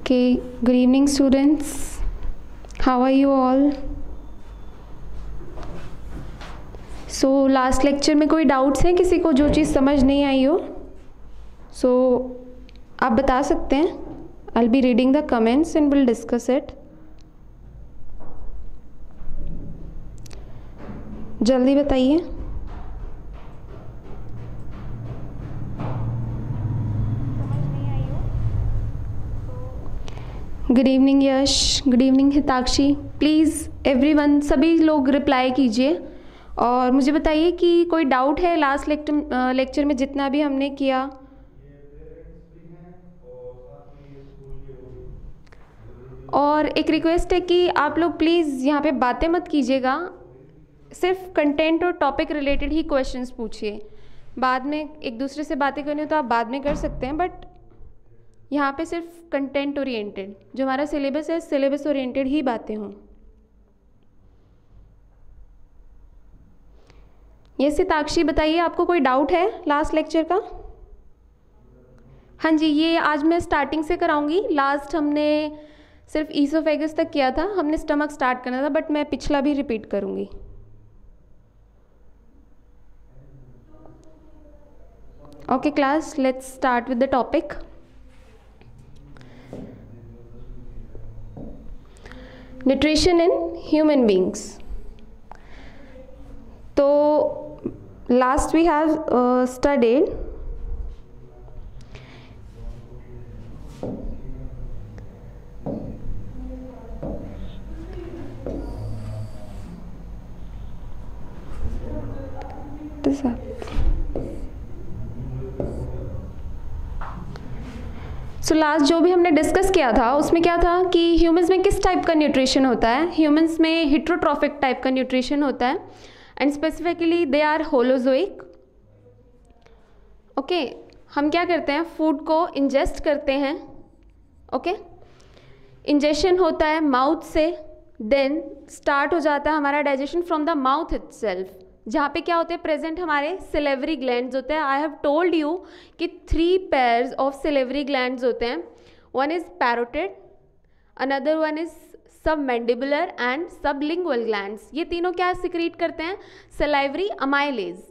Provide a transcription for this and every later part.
Okay, good evening students. How are you all? So last lecture में कोई doubts हैं किसी को, जो चीज़ समझ नहीं आई हो? So आप बता सकते हैं. I'll be reading the comments and we'll discuss it. जल्दी बताइए. Good evening Yash, good evening Hitakshi. Please everyone, सभी लोग रिप्लाई कीजिए और मुझे बताइए कि कोई डाउट है लास्ट लेक्चर में जितना भी हमने किया. और एक रिक्वेस्ट है कि आप लोग प्लीज़ यहाँ पे बातें मत कीजिएगा, सिर्फ कंटेंट और टॉपिक रिलेटेड ही क्वेश्चंस पूछिए. बाद में एक दूसरे से बातें करनी हो तो आप बाद में कर सकते हैं, बट यहाँ पे सिर्फ कंटेंट ओरिएंटेड, जो हमारा सिलेबस है सिलेबस ओरिएंटेड ही बातें हों. ये सिताक्षी बताइए, आपको कोई डाउट है लास्ट लेक्चर का? हाँ जी, ये आज मैं स्टार्टिंग से कराऊंगी. लास्ट हमने सिर्फ ईसोफेगस तक किया था, हमने स्टमक स्टार्ट करना था, बट मैं पिछला भी रिपीट करूंगी. Okay class, let's start with the topic. Nutrition in human beings. तो last we have studied so last जो भी हमने डिस्कस किया था उसमें क्या था कि ह्यूमंस में किस टाइप का न्यूट्रिशन होता है. ह्यूमंस में हिट्रोट्रॉफिक टाइप का न्यूट्रिशन होता है and specifically they are holozoic. Okay, हम क्या करते हैं, फूड को इंजेस्ट करते हैं. ओके, इंजेशन होता है माउथ से, देन स्टार्ट हो जाता है हमारा digestion from the mouth itself, जहाँ पे क्या होते हैं प्रेजेंट हमारे सिलेवरी ग्लैंड्स होते हैं. आई हैव टोल्ड यू कि 3 पेयर्स ऑफ सिलेवरी ग्लैंड्स होते हैं. One is parotid, another one is submandibular and sublingual glands. ये तीनों क्या सिक्रीट करते हैं, सलाइवरी अमाइलेज.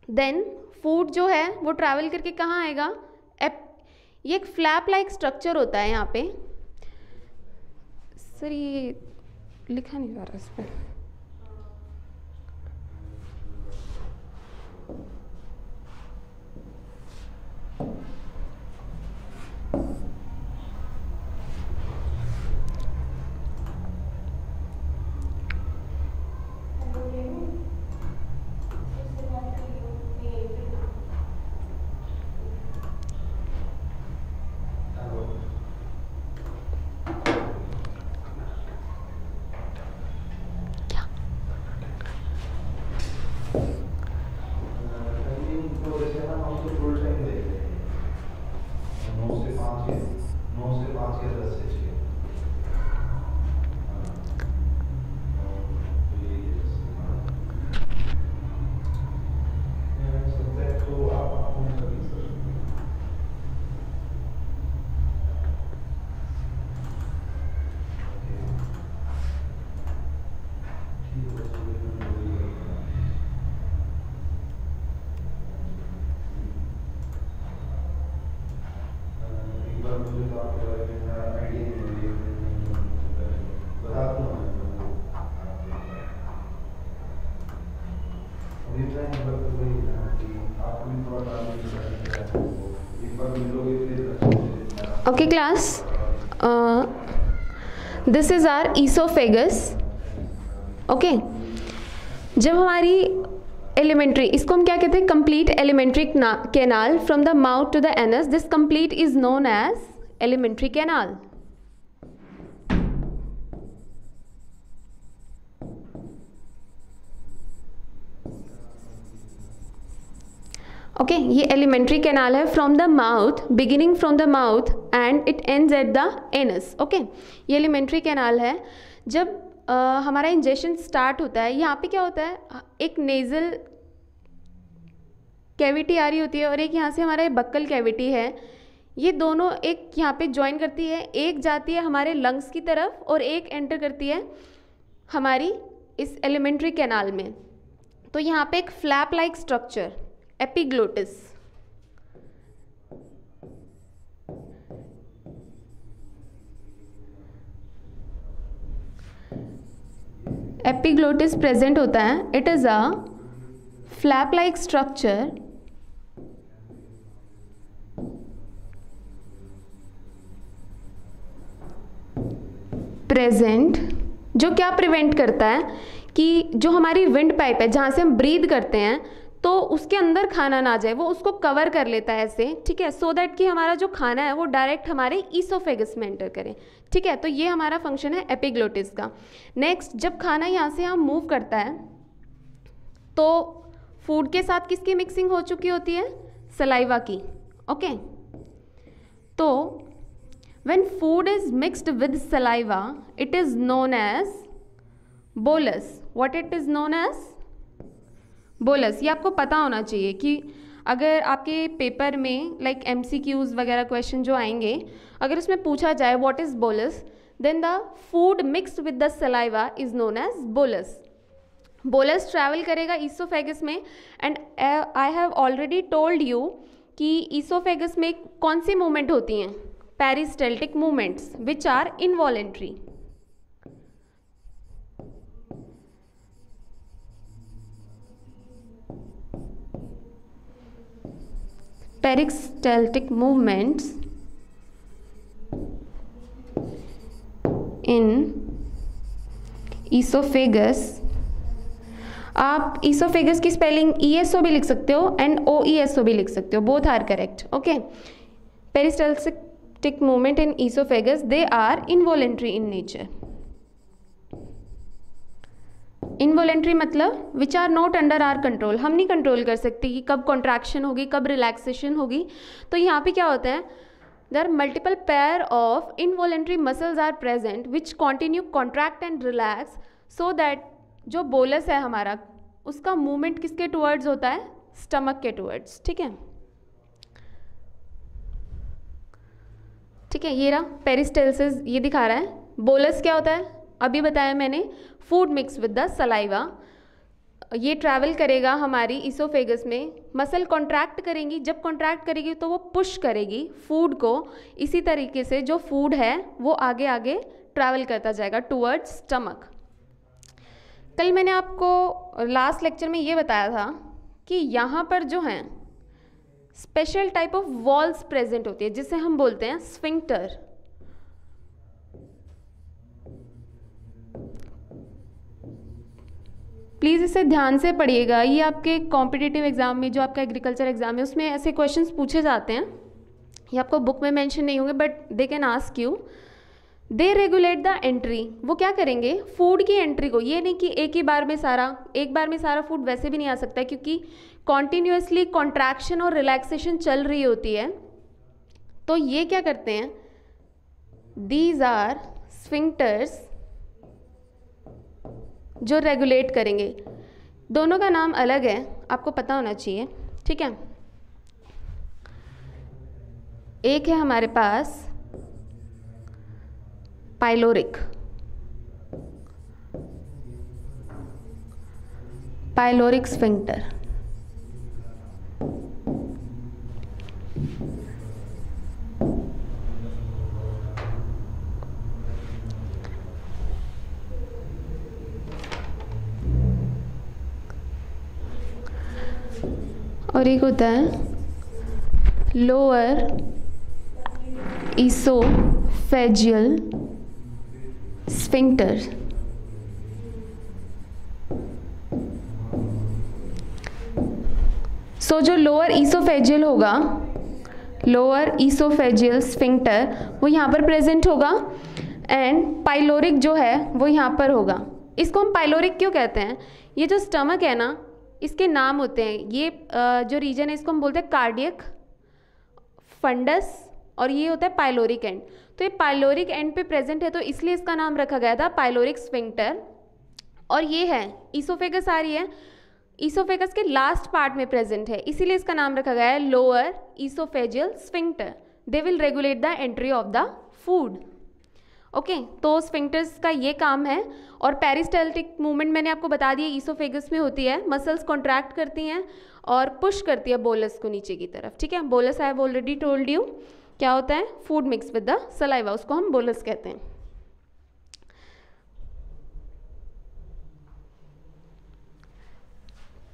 देन फूड जो है वो ट्रैवल करके कहाँ आएगा, ये एक फ्लैप लाइक स्ट्रक्चर होता है यहाँ पे. सर ये लिखा नहीं जा रहा इस पर. Okay class, this is our oesophagus. Okay, जब हमारी एलिमेंट्री, इसको हम क्या कहते हैं, complete alimentary canal from the mouth to the anus, this complete is known as alimentary canal. Okay, ये एलिमेंट्री कैनाल है from the mouth, beginning from the mouth and it ends at the anus. Okay, ये alimentary canal है. जब हमारा injection start होता है, यहाँ पे क्या होता है, एक नेजल कैविटी आ रही होती है और एक यहाँ से हमारा बक्कल कैविटी है. ये दोनों एक यहाँ पे ज्वाइन करती है, एक जाती है हमारे लंग्स की तरफ और एक एंटर करती है हमारी इस एलिमेंट्री कैनाल में। तो यहाँ पे एक flap like structure, epiglottis, epiglottis present होता है। It is a flap like structure present, जो क्या प्रिवेंट करता है कि जो हमारी विंड पाइप है जहाँ से हम ब्रीद करते हैं तो उसके अंदर खाना ना जाए, वो उसको कवर कर लेता है ऐसे, ठीक है, सो दैट कि हमारा जो खाना है वो डायरेक्ट हमारे ईसोफेगस में एंटर करे, ठीक है। तो ये हमारा फंक्शन है एपिग्लोटिस का। नेक्स्ट, जब खाना यहाँ से यहाँ मूव करता है तो फूड के साथ किसकी मिक्सिंग हो चुकी होती है? सलाइवा की, ओके। तो when food is mixed with saliva it is known as bolus. what it is known as? bolus। ये आपको पता होना चाहिए कि अगर आपके पेपर में लाइक MCQs वगैरह क्वेश्चन जो आएंगे, अगर उसमें पूछा जाए what is bolus, then the food mixed with the saliva is known as bolus. Bolus travel करेगा ईसोफेगस में, and I have already told you कि ईसोफेगस में कौन सी मूवमेंट होती हैं? Peristaltic movements which are involuntary. Peristaltic movements in oesophagus. आप oesophagus की स्पेलिंग ESO भी लिख सकते हो एंड OESO भी लिख सकते हो, both are correct, okay. Peristaltic movement in oesophagus, they are involuntary in nature. Involuntary मतलब which are not under our control, हम नहीं कंट्रोल कर सकते कि कब कॉन्ट्रैक्शन होगी कब रिलैक्सेशन होगी। तो यहाँ पे क्या होता है, there are multiple pair of involuntary muscles are present which continue contract and relax, so that जो बोलस है हमारा उसका मूवमेंट किसके टुवर्ड्स होता है? स्टमक के टुवर्ड्स, ठीक है। ठीक है, ये रहा पेरिस्टाल्सिस, ये दिखा रहा है। बोलस क्या होता है? अभी बताया मैंने, food mix with the saliva. ये ट्रैवल करेगा हमारी ईसोफेगस में, मसल कॉन्ट्रैक्ट करेंगी, जब कॉन्ट्रैक्ट करेगी तो वो पुश करेगी फूड को, इसी तरीके से जो फूड है वो आगे आगे ट्रैवल करता जाएगा टुवर्ड्स स्टमक। कल मैंने आपको लास्ट लेक्चर में ये बताया था कि यहाँ पर जो हैं special type of walls present होती है जिसे हम बोलते हैं स्फिंक्टर। प्लीज़ इसे ध्यान से पढ़िएगा, ये आपके कॉम्पिटिटिव एग्जाम में, जो आपका एग्रीकल्चर एग्जाम है उसमें ऐसे क्वेश्चंस पूछे जाते हैं। ये आपको बुक में मेंशन नहीं होंगे but they can ask you. They regulate the entry, वो क्या करेंगे? फूड की एंट्री को, ये नहीं कि एक बार में सारा फूड वैसे भी नहीं आ सकता क्योंकि कॉन्टिन्यूसली कॉन्ट्रैक्शन और रिलैक्सेशन चल रही होती है। तो ये क्या करते हैं? दीज आर स्फिंक्टर्स जो रेगुलेट करेंगे। दोनों का नाम अलग है, आपको पता होना चाहिए, ठीक है। एक है हमारे पास पाइलोरिक, पाइलोरिक स्फिंक्टर। और एक होता है लोअर ईसोफेजियल स्फिंक्टर। सो जो लोअर ईसोफेजियल होगा, लोअर ईसोफेजियल स्फिंक्टर, वो यहाँ पर प्रेजेंट होगा, एंड पाइलोरिक जो है वो यहाँ पर होगा। इसको हम पाइलोरिक क्यों कहते हैं? ये जो स्टमक है ना, इसके नाम होते हैं, ये जो रीजन है इसको हम बोलते हैं कार्डियक, फंडस, और ये होता है पाइलोरिक एंड। तो ये पाइलोरिक एंड पे प्रेजेंट है तो इसलिए इसका नाम रखा गया था पाइलोरिक स्फिंक्टर। और ये है ईसोफेगस आ रही है, ईसोफेगस के लास्ट पार्ट में प्रेजेंट है, इसीलिए इसका नाम रखा गया है lower oesophageal sphincter. They will regulate the entry of the food. Okay, तो स्फिंक्टर्स का ये काम है। और पेरिस्टाल्टिक मूवमेंट मैंने आपको बता दिया ईसोफेगस में होती है, मसल्स कॉन्ट्रैक्ट करती हैं और पुश करती है बोलस को नीचे की तरफ। ठीक है, bolus I have already told you क्या होता है, food mix with the saliva, उसको हम बोलस कहते हैं।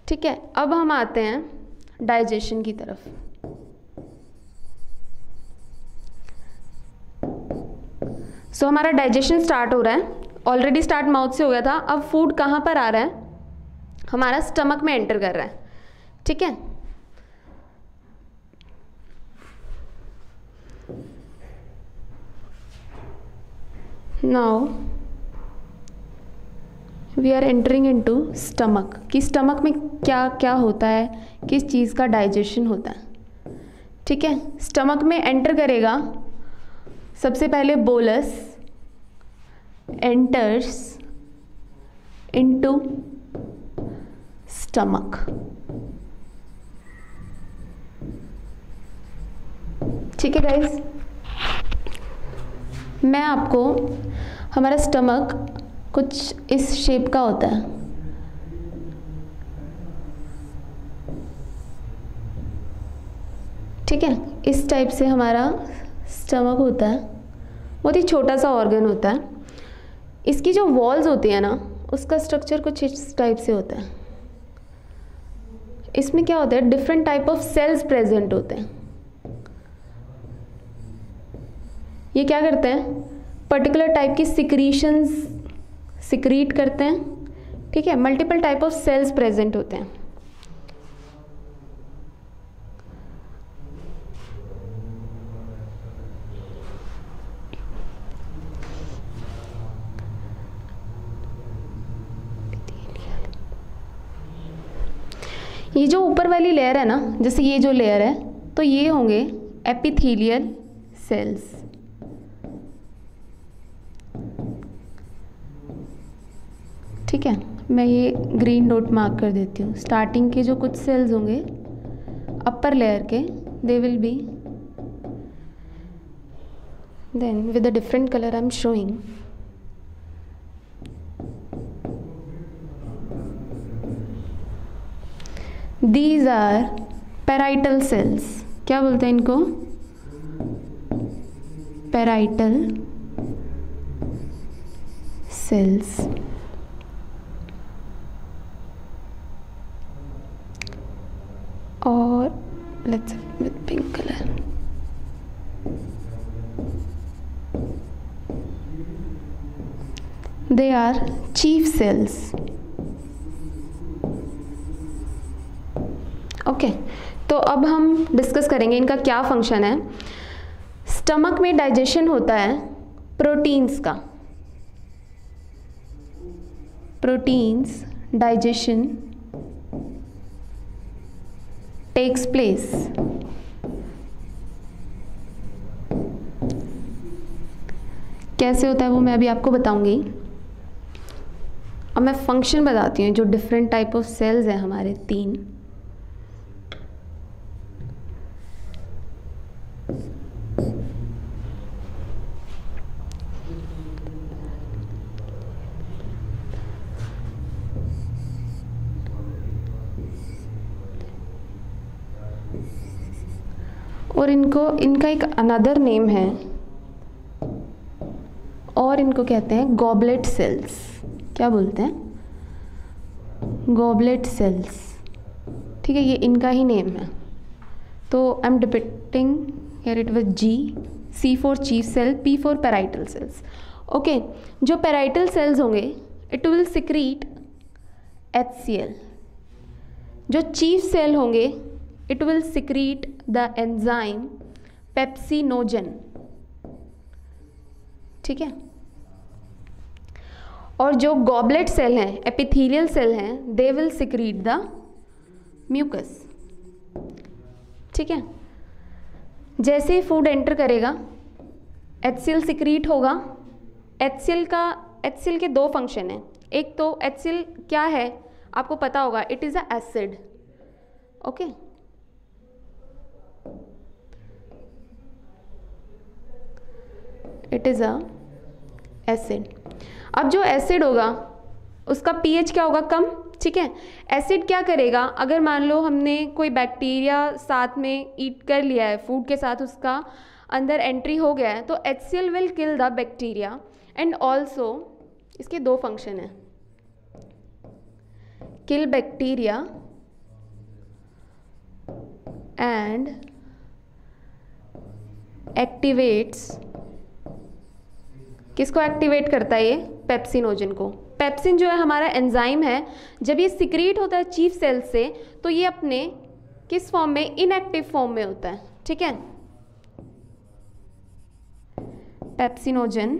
ठीक है, अब हम आते हैं डाइजेशन की तरफ। सो हमारा डाइजेशन स्टार्ट हो रहा है, ऑलरेडी स्टार्ट माउथ से हो गया था। अब फूड कहाँ पर आ रहा है, हमारा स्टमक में एंटर कर रहा है। ठीक है, now we are entering into stomach, कि स्टमक में क्या क्या होता है, किस चीज़ का डाइजेशन होता है। ठीक है, स्टमक में एंटर करेगा सबसे पहले बोलस एंटर्स इनटू स्टमक। ठीक है गाइस, मैं आपको, हमारा स्टमक कुछ इस शेप का होता है। ठीक है, इस टाइप से हमारा स्टमक होता है, बहुत ही छोटा सा ऑर्गन होता है। इसकी जो वॉल्स होती है ना, उसका स्ट्रक्चर कुछ इस टाइप से होता है। इसमें क्या होता है, different type of cells present होते हैं। ये क्या करते हैं, पर्टिकुलर टाइप की सिक्रीशंस सिक्रीट करते हैं। ठीक है, multiple type of cells present होते हैं। ये जो ऊपर वाली लेयर है ना, जैसे ये जो लेयर है, तो ये होंगे एपिथेलियल सेल्स। ठीक है, मैं ये ग्रीन डॉट मार्क कर देती हूँ। स्टार्टिंग के जो कुछ सेल्स होंगे अपर लेयर के, they will be, then with a different colour I am showing, these are parietal cells. क्या बोलते हैं इनको, पैराइटल सेल्स। और let's with pink colour, they are chief cells. Okay, तो अब हम डिस्कस करेंगे इनका क्या फंक्शन है। स्टमक में डाइजेशन होता है प्रोटीन्स का, प्रोटीन्स डाइजेशन टेक्स प्लेस। कैसे होता है वो मैं अभी आपको बताऊंगी। अब मैं फंक्शन बताती हूँ, जो डिफरेंट टाइप ऑफ सेल्स हैं हमारे 3। और इनका एक अनदर नेम है, और इनको कहते हैं गॉबलेट सेल्स। क्या बोलते हैं, गॉबलेट सेल्स। ठीक है, ये इनका ही नेम है। तो I am depicting here it with G, C for chief cell, P for parietal cells. Okay, जो पैराइटल सेल्स होंगे इट विल सिक्रीट HCl। जो चीफ सेल होंगे it will secrete the enzyme pepsinogen. ठीक है, और जो गॉबलेट सेल हैं, एपिथेलियल सेल हैं, they will secrete the mucus. ठीक है, जैसे ही फूड एंटर करेगा HCl सिक्रीट होगा। HCl के 2 फंक्शन हैं। एक तो HCl क्या है आपको पता होगा, it is a acid. Okay, it is a acid. अब जो एसिड होगा उसका पीएच क्या होगा, कम, ठीक है। एसिड क्या करेगा, अगर मान लो हमने कोई बैक्टीरिया साथ में ईट कर लिया है, फूड के साथ उसका अंदर एंट्री हो गया है, तो HCl will kill the bacteria and also इसके दो फंक्शन है, किल बैक्टीरिया एंड एक्टिवेट्स, किसको एक्टिवेट करता है ये, पेप्सिनोजन को। पेप्सिन जो है हमारा एंजाइम है, जब ये सिक्रीट होता है चीफ सेल से तो ये अपने किस फॉर्म में, इनएक्टिव फॉर्म में होता है, ठीक है। पेप्सिनोजन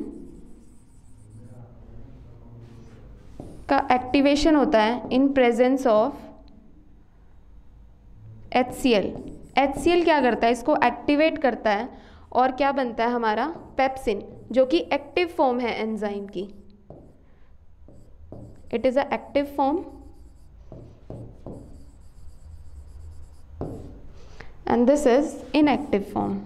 का एक्टिवेशन होता है in presence of HCl। HCl क्या करता है, इसको एक्टिवेट करता है और क्या बनता है हमारा, पेप्सिन, जो कि एक्टिव फॉर्म है एंजाइम की। It is a active form and this is inactive form.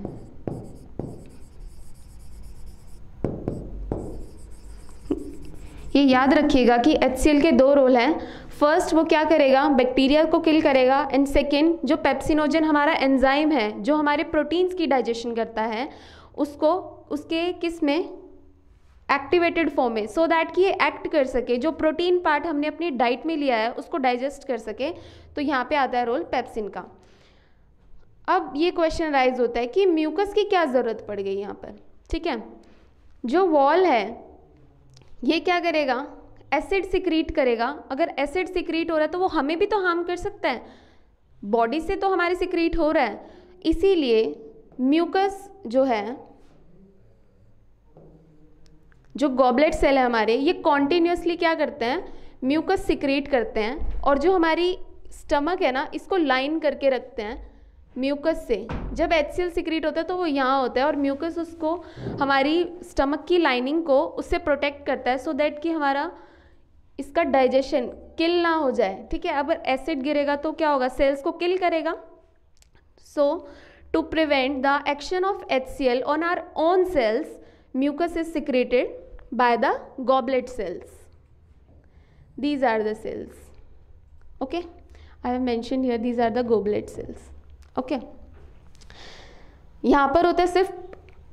ये याद रखिएगा कि HCl के दो रोल हैं। फर्स्ट वो क्या करेगा, बैक्टीरिया को किल करेगा, एंड सेकेंड जो पेप्सिनोजन हमारा एंजाइम है जो हमारे प्रोटीन्स की डाइजेशन करता है उसको उसके किस में, एक्टिवेटेड फॉर्म में, सो दैट कि ये एक्ट कर सके, जो प्रोटीन पार्ट हमने अपनी डाइट में लिया है उसको डाइजेस्ट कर सके। तो यहाँ पे आता है रोल पेप्सिन का। अब ये क्वेश्चन राइज होता है कि म्यूकस की क्या ज़रूरत पड़ गई यहाँ पर, ठीक है। जो वॉल है ये क्या करेगा, एसिड सिक्रीट करेगा। अगर एसिड सिक्रीट हो रहा है तो वो हमें भी तो हार्म कर सकता है, बॉडी से तो हमारे सिक्रीट हो रहा है, इसीलिए म्यूकस जो है, जो गॉबलेट सेल है हमारे, ये कॉन्टिन्यूसली क्या करते हैं, म्यूकस सिक्रीट करते हैं, और जो हमारी स्टमक है ना इसको लाइन करके रखते हैं म्यूकस से। जब HCl सिक्रीट होता है तो वो यहाँ होता है और म्यूकस उसको, हमारी स्टमक की लाइनिंग को उससे प्रोटेक्ट करता है, सो दैट कि हमारा इसका डाइजेशन किल ना हो जाए, ठीक है। अगर एसिड गिरेगा तो क्या होगा, सेल्स को किल करेगा। So to prevent the action of HCl on our own cells, mucus is secreted by the goblet cells. These are the cells. Okay, I have mentioned here these are the goblet cells. Okay, यहाँ पर होता है सिर्फ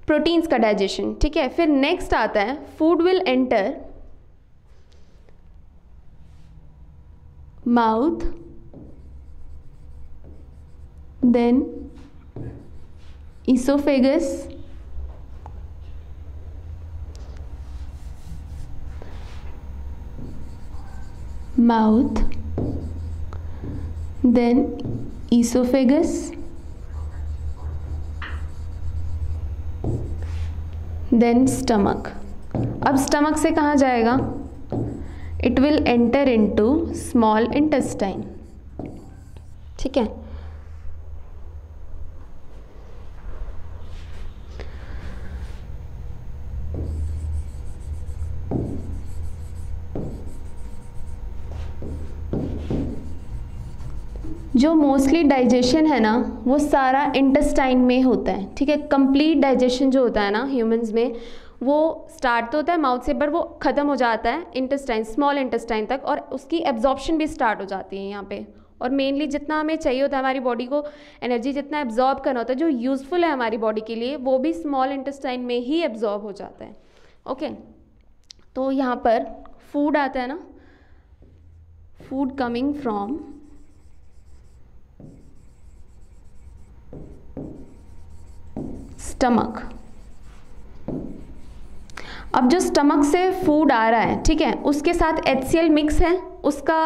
proteins का digestion, ठीक है। फिर next आता है food will enter mouth, then esophagus, mouth, then esophagus, then stomach. अब स्टमक से कहाँ जाएगा, it will enter into small intestine, ठीक है। जो मोस्टली डाइजेशन है ना वो सारा इंटेस्टाइन में होता है, ठीक है। कंप्लीट डाइजेशन जो होता है ना ह्यूमंस में, वो स्टार्ट तो होता है माउथ से, पर वो ख़त्म हो जाता है इंटेस्टाइन, स्मॉल इंटेस्टाइन तक, और उसकी एब्जॉर्प्शन भी स्टार्ट हो जाती है यहाँ पे। और मेनली जितना हमें चाहिए होता है हमारी बॉडी को एनर्जी, जितना एब्जॉर्ब करना होता है जो यूज़फुल है हमारी बॉडी के लिए, वो भी स्मॉल इंटेस्टाइन में ही एब्जॉर्ब हो जाता है। ओके, तो यहाँ पर फूड आता है ना, फूड कमिंग फ्रॉम स्टमक। अब जो स्टमक से फूड आ रहा है, ठीक है, उसके साथ HCl मिक्स है, उसका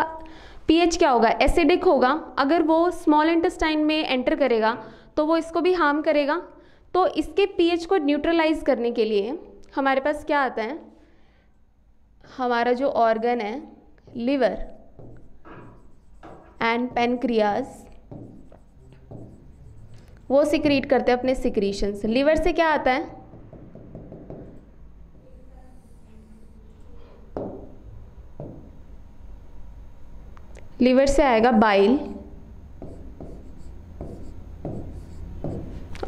pH क्या होगा, एसिडिक होगा। अगर वो स्मॉल इंटेस्टाइन में एंटर करेगा तो वो इसको भी हार्म करेगा। तो इसके pH को न्यूट्रलाइज करने के लिए हमारे पास क्या आता है, हमारा जो ऑर्गन है लिवर एंड पेनक्रियाज, वो सिक्रीट करते हैं अपने सिक्रीशंस। लिवर से क्या आता है, लिवर से आएगा बाइल,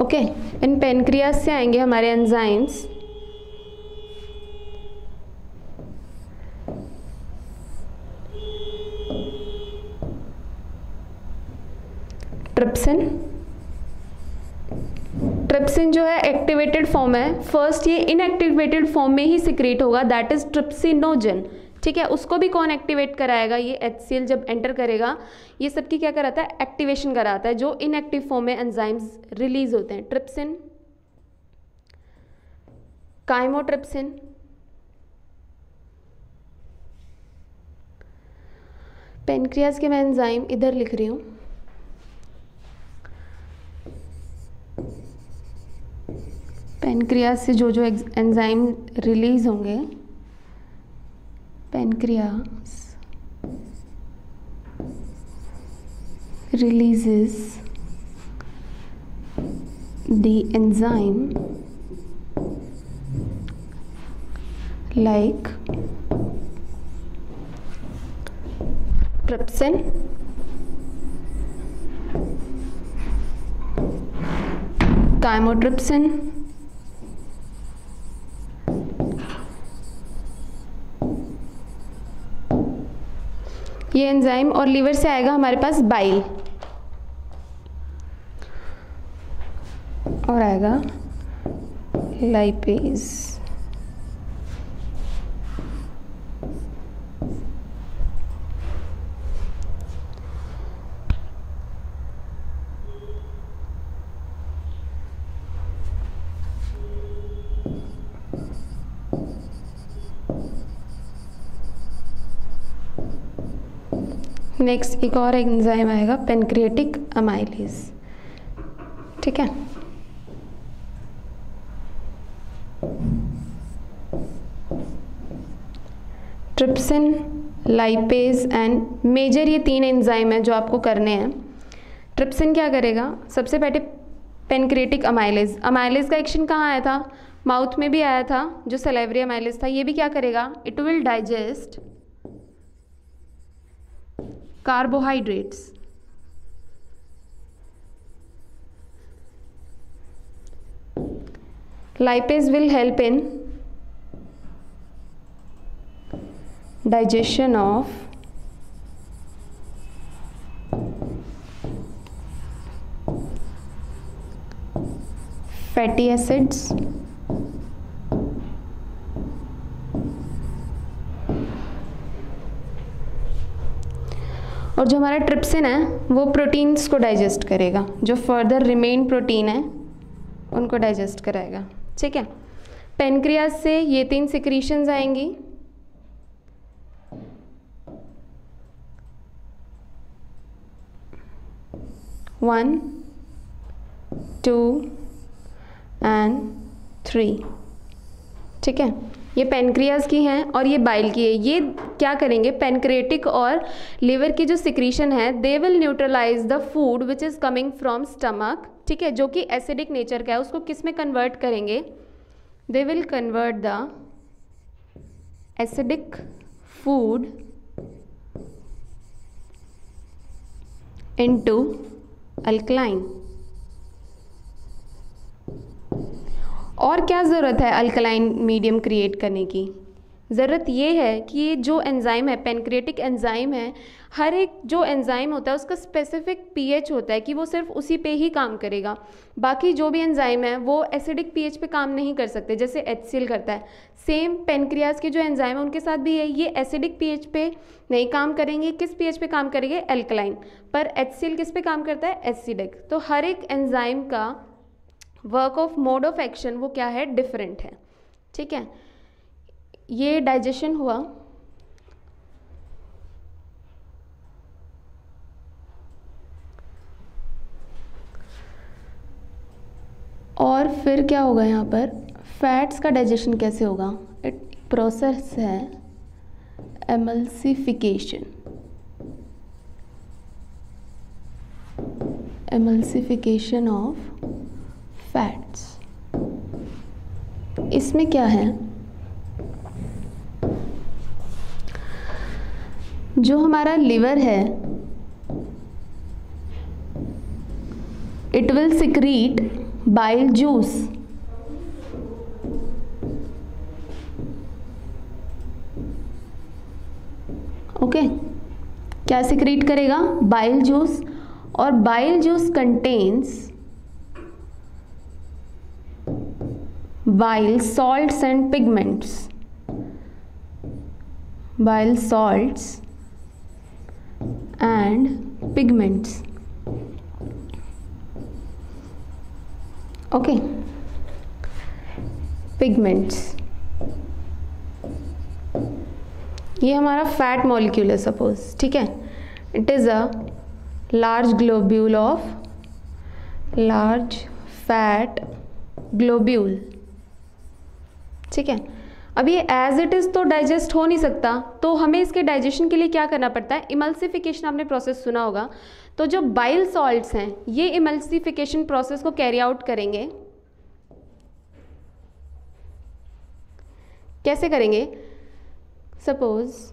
ओके। इन पेनक्रियाज से आएंगे हमारे एंजाइम्स, ट्रिप्सिन। ट्रिप्सिन जो है एक्टिवेटेड फॉर्म है, फर्स्ट ये इनएक्टिवेटेड फॉर्म में ही सिक्रेट होगा, दैट इज ट्रिप्सिनोजन। ठीक है, उसको भी कौन एक्टिवेट कराएगा? ये HCl जब एंटर करेगा ये सबकी क्या कराता है? एक्टिवेशन कराता है, जो इनएक्टिव फॉर्म में एंजाइम्स रिलीज होते हैं। ट्रिप्सिन, काइमोट्रिप्सिन, पेनक्रियाज के मैं एंजाइम इधर लिख रही हूँ। पेनक्रियाज से जो जो एंजाइम रिलीज होंगे, pancreas releases the enzyme like trypsin, chymotrypsin, ये एंजाइम, और लीवर से आएगा हमारे पास बाइल और आएगा लाइपेज। नेक्स्ट एक और एंजाइम आएगा पेनक्रिएटिक अमाइलेज। ठीक है, ट्रिप्सिन, लाइपेज एंड मेजर, ये 3 एंजाइम है जो आपको करने हैं। ट्रिप्सिन क्या करेगा? सबसे पहले पेनक्रिएटिक अमाइलेज। अमाइलेज का एक्शन कहाँ आया था? माउथ में भी आया था, जो सलाइवरी अमाइलेज था। ये भी क्या करेगा? It will digest carbohydrates, lipase will help in digestion of fatty acids, और जो हमारा ट्रिप्सिन है वो प्रोटीन्स को डाइजेस्ट करेगा, जो फर्दर रिमेन प्रोटीन है उनको डाइजेस्ट कराएगा। ठीक है, पेनक्रियाज से ये 3 सिक्रीशंस आएंगी। One, 2 and 3। ठीक है, ये पेनक्रियाज की हैं और ये बाइल की है। ये क्या करेंगे? पेनक्रिएटिक और लिवर की जो सिक्रीशन है, they will neutralise the food which is coming from stomach. ठीक है, जो कि एसिडिक नेचर का है, उसको किस में कन्वर्ट करेंगे? They will convert the acidic food into alkaline. और क्या ज़रूरत है अल्कलाइन मीडियम क्रिएट करने की? ज़रूरत ये है कि ये जो एंजाइम है, पेनक्रिएटिक एंजाइम है, हर एक जो एंजाइम होता है उसका स्पेसिफिक pH होता है कि वो सिर्फ उसी पे ही काम करेगा। बाकी जो भी एंजाइम है वो एसिडिक pH पे काम नहीं कर सकते, जैसे HCl करता है। सेम पेनक्रियाज के जो एंजाइम है उनके साथ भी है, ये एसिडिक pH पे नहीं काम करेंगे। किस pH पे काम करेंगे? एल्कलाइन। पर HCl किस पे काम करता है? एसिडिक। तो हर एक एंजाइम का work of mode of action वो क्या है? डिफरेंट है। ठीक है, ये डाइजेशन हुआ। और फिर क्या होगा यहाँ पर? फैट्स का डाइजेशन कैसे होगा? एक प्रोसेस है एमल्सिफिकेशन। Emulsification of fats. इसमें क्या है? जो हमारा लिवर है, it will secrete bile juice. Okay, क्या सिक्रीट करेगा? Bile juice. और bile juice contains bile salts and pigments. Bile salts and pigments. Okay. Pigments. ये हमारा फैट मॉलिक्यूल है सपोज, ठीक है. It is a large globule of large fat globule, ठीक है. अब ये एज इट इज़ तो डाइजेस्ट हो नहीं सकता, तो हमें इसके डाइजेशन के लिए क्या करना पड़ता है, इमल्सिफिकेशन. आपने प्रोसेस सुना होगा. तो जो बाइल सॉल्ट्स हैं ये इमल्सिफिकेशन प्रोसेस को कैरी आउट करेंगे. कैसे करेंगे? सपोज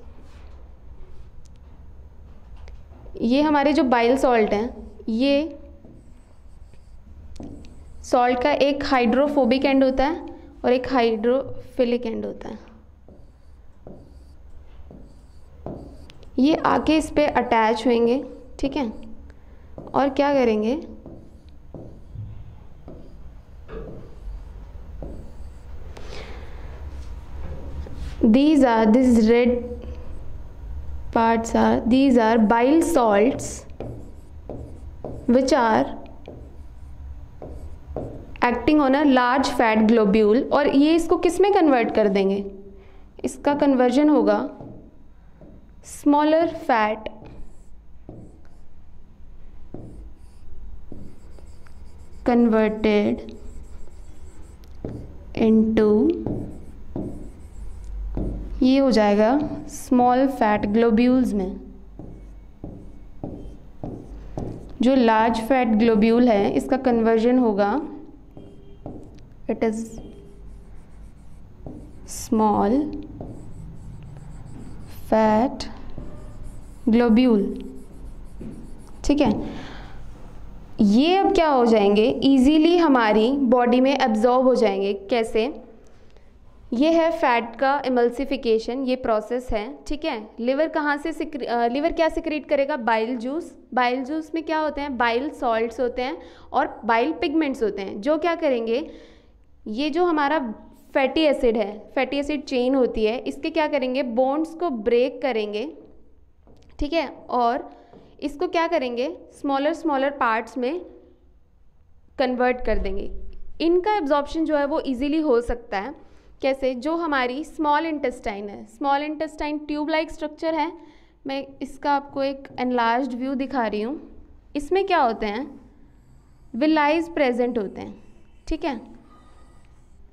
ये हमारे जो बाइल सॉल्ट हैं, ये सॉल्ट का एक हाइड्रोफोबिक एंड होता है और एक हाइड्रोफिलिक एंड होता है. ये आके इस पे अटैच होंगे, ठीक है. और क्या करेंगे, these red parts are bile salts which are acting on a large fat globule. और ये इसको किस में कन्वर्ट कर देंगे? इसका कन्वर्जन होगा स्मॉलर फैट कन्वर्टेड इनटू, ये हो जाएगा स्मॉल फैट ग्लोब्यूल्स में. जो लार्ज फैट ग्लोब्यूल है इसका कन्वर्जन होगा, it is small fat globule, ठीक है. ये अब क्या हो जाएंगे, इजीली हमारी बॉडी में एब्जॉर्ब हो जाएंगे. कैसे? ये है फैट का इमल्सिफिकेशन, ये प्रोसेस है, ठीक है. लिवर कहाँ से लिवर क्या सिक्रीट करेगा? Bile juice. बाइल जूस में क्या होते हैं? बाइल सॉल्ट्स होते हैं और बाइल पिगमेंट्स होते हैं, जो क्या करेंगे, ये जो हमारा फैटी एसिड है, फैटी एसिड चेन होती है, इसके क्या करेंगे, बॉन्ड्स को ब्रेक करेंगे, ठीक है. और इसको क्या करेंगे, स्मॉलर पार्ट्स में कन्वर्ट कर देंगे. इनका एब्जॉर्प्शन जो है वो इजीली हो सकता है. कैसे? जो हमारी स्मॉल इंटेस्टाइन है, small intestine tube like structure है. मैं इसका आपको एक एनलार्ज्ड व्यू दिखा रही हूँ. इसमें क्या होते हैं, विलाइज प्रेजेंट होते हैं, ठीक है.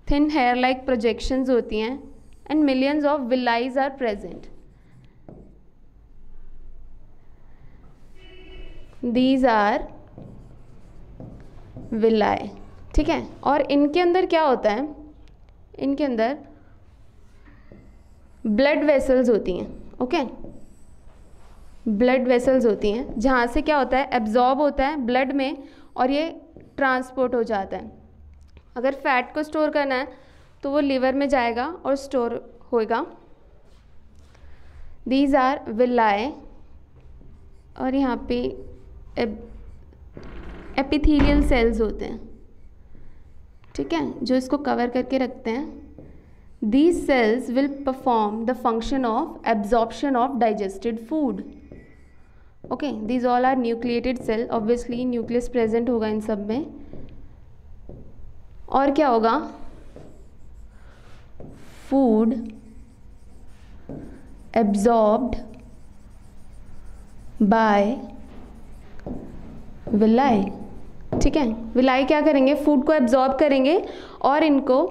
थिन हेयर लाइक प्रोजेक्शंस होती हैं and millions of villi are present. These are villi, ठीक है. और इनके अंदर क्या होता है, इनके अंदर ब्लड वेसल्स होती हैं, ओके. ब्लड वेसल्स होती हैं जहाँ से क्या होता है, एब्जॉर्ब होता है ब्लड में और ये ट्रांसपोर्ट हो जाता है. अगर फैट को स्टोर करना है तो वो लिवर में जाएगा और स्टोर होएगा. These are villi. और यहाँ पे एपिथेलियल सेल्स होते हैं, ठीक है, जो इसको कवर करके रखते हैं. These cells will perform the function of absorption of digested food. Okay, these all are nucleated cell. Obviously nucleus present होगा इन सब में. और क्या होगा, फूड एब्जॉर्ब्ड बाय विलाई, ठीक है. विलाई क्या करेंगे, फूड को एब्जॉर्ब करेंगे और इनको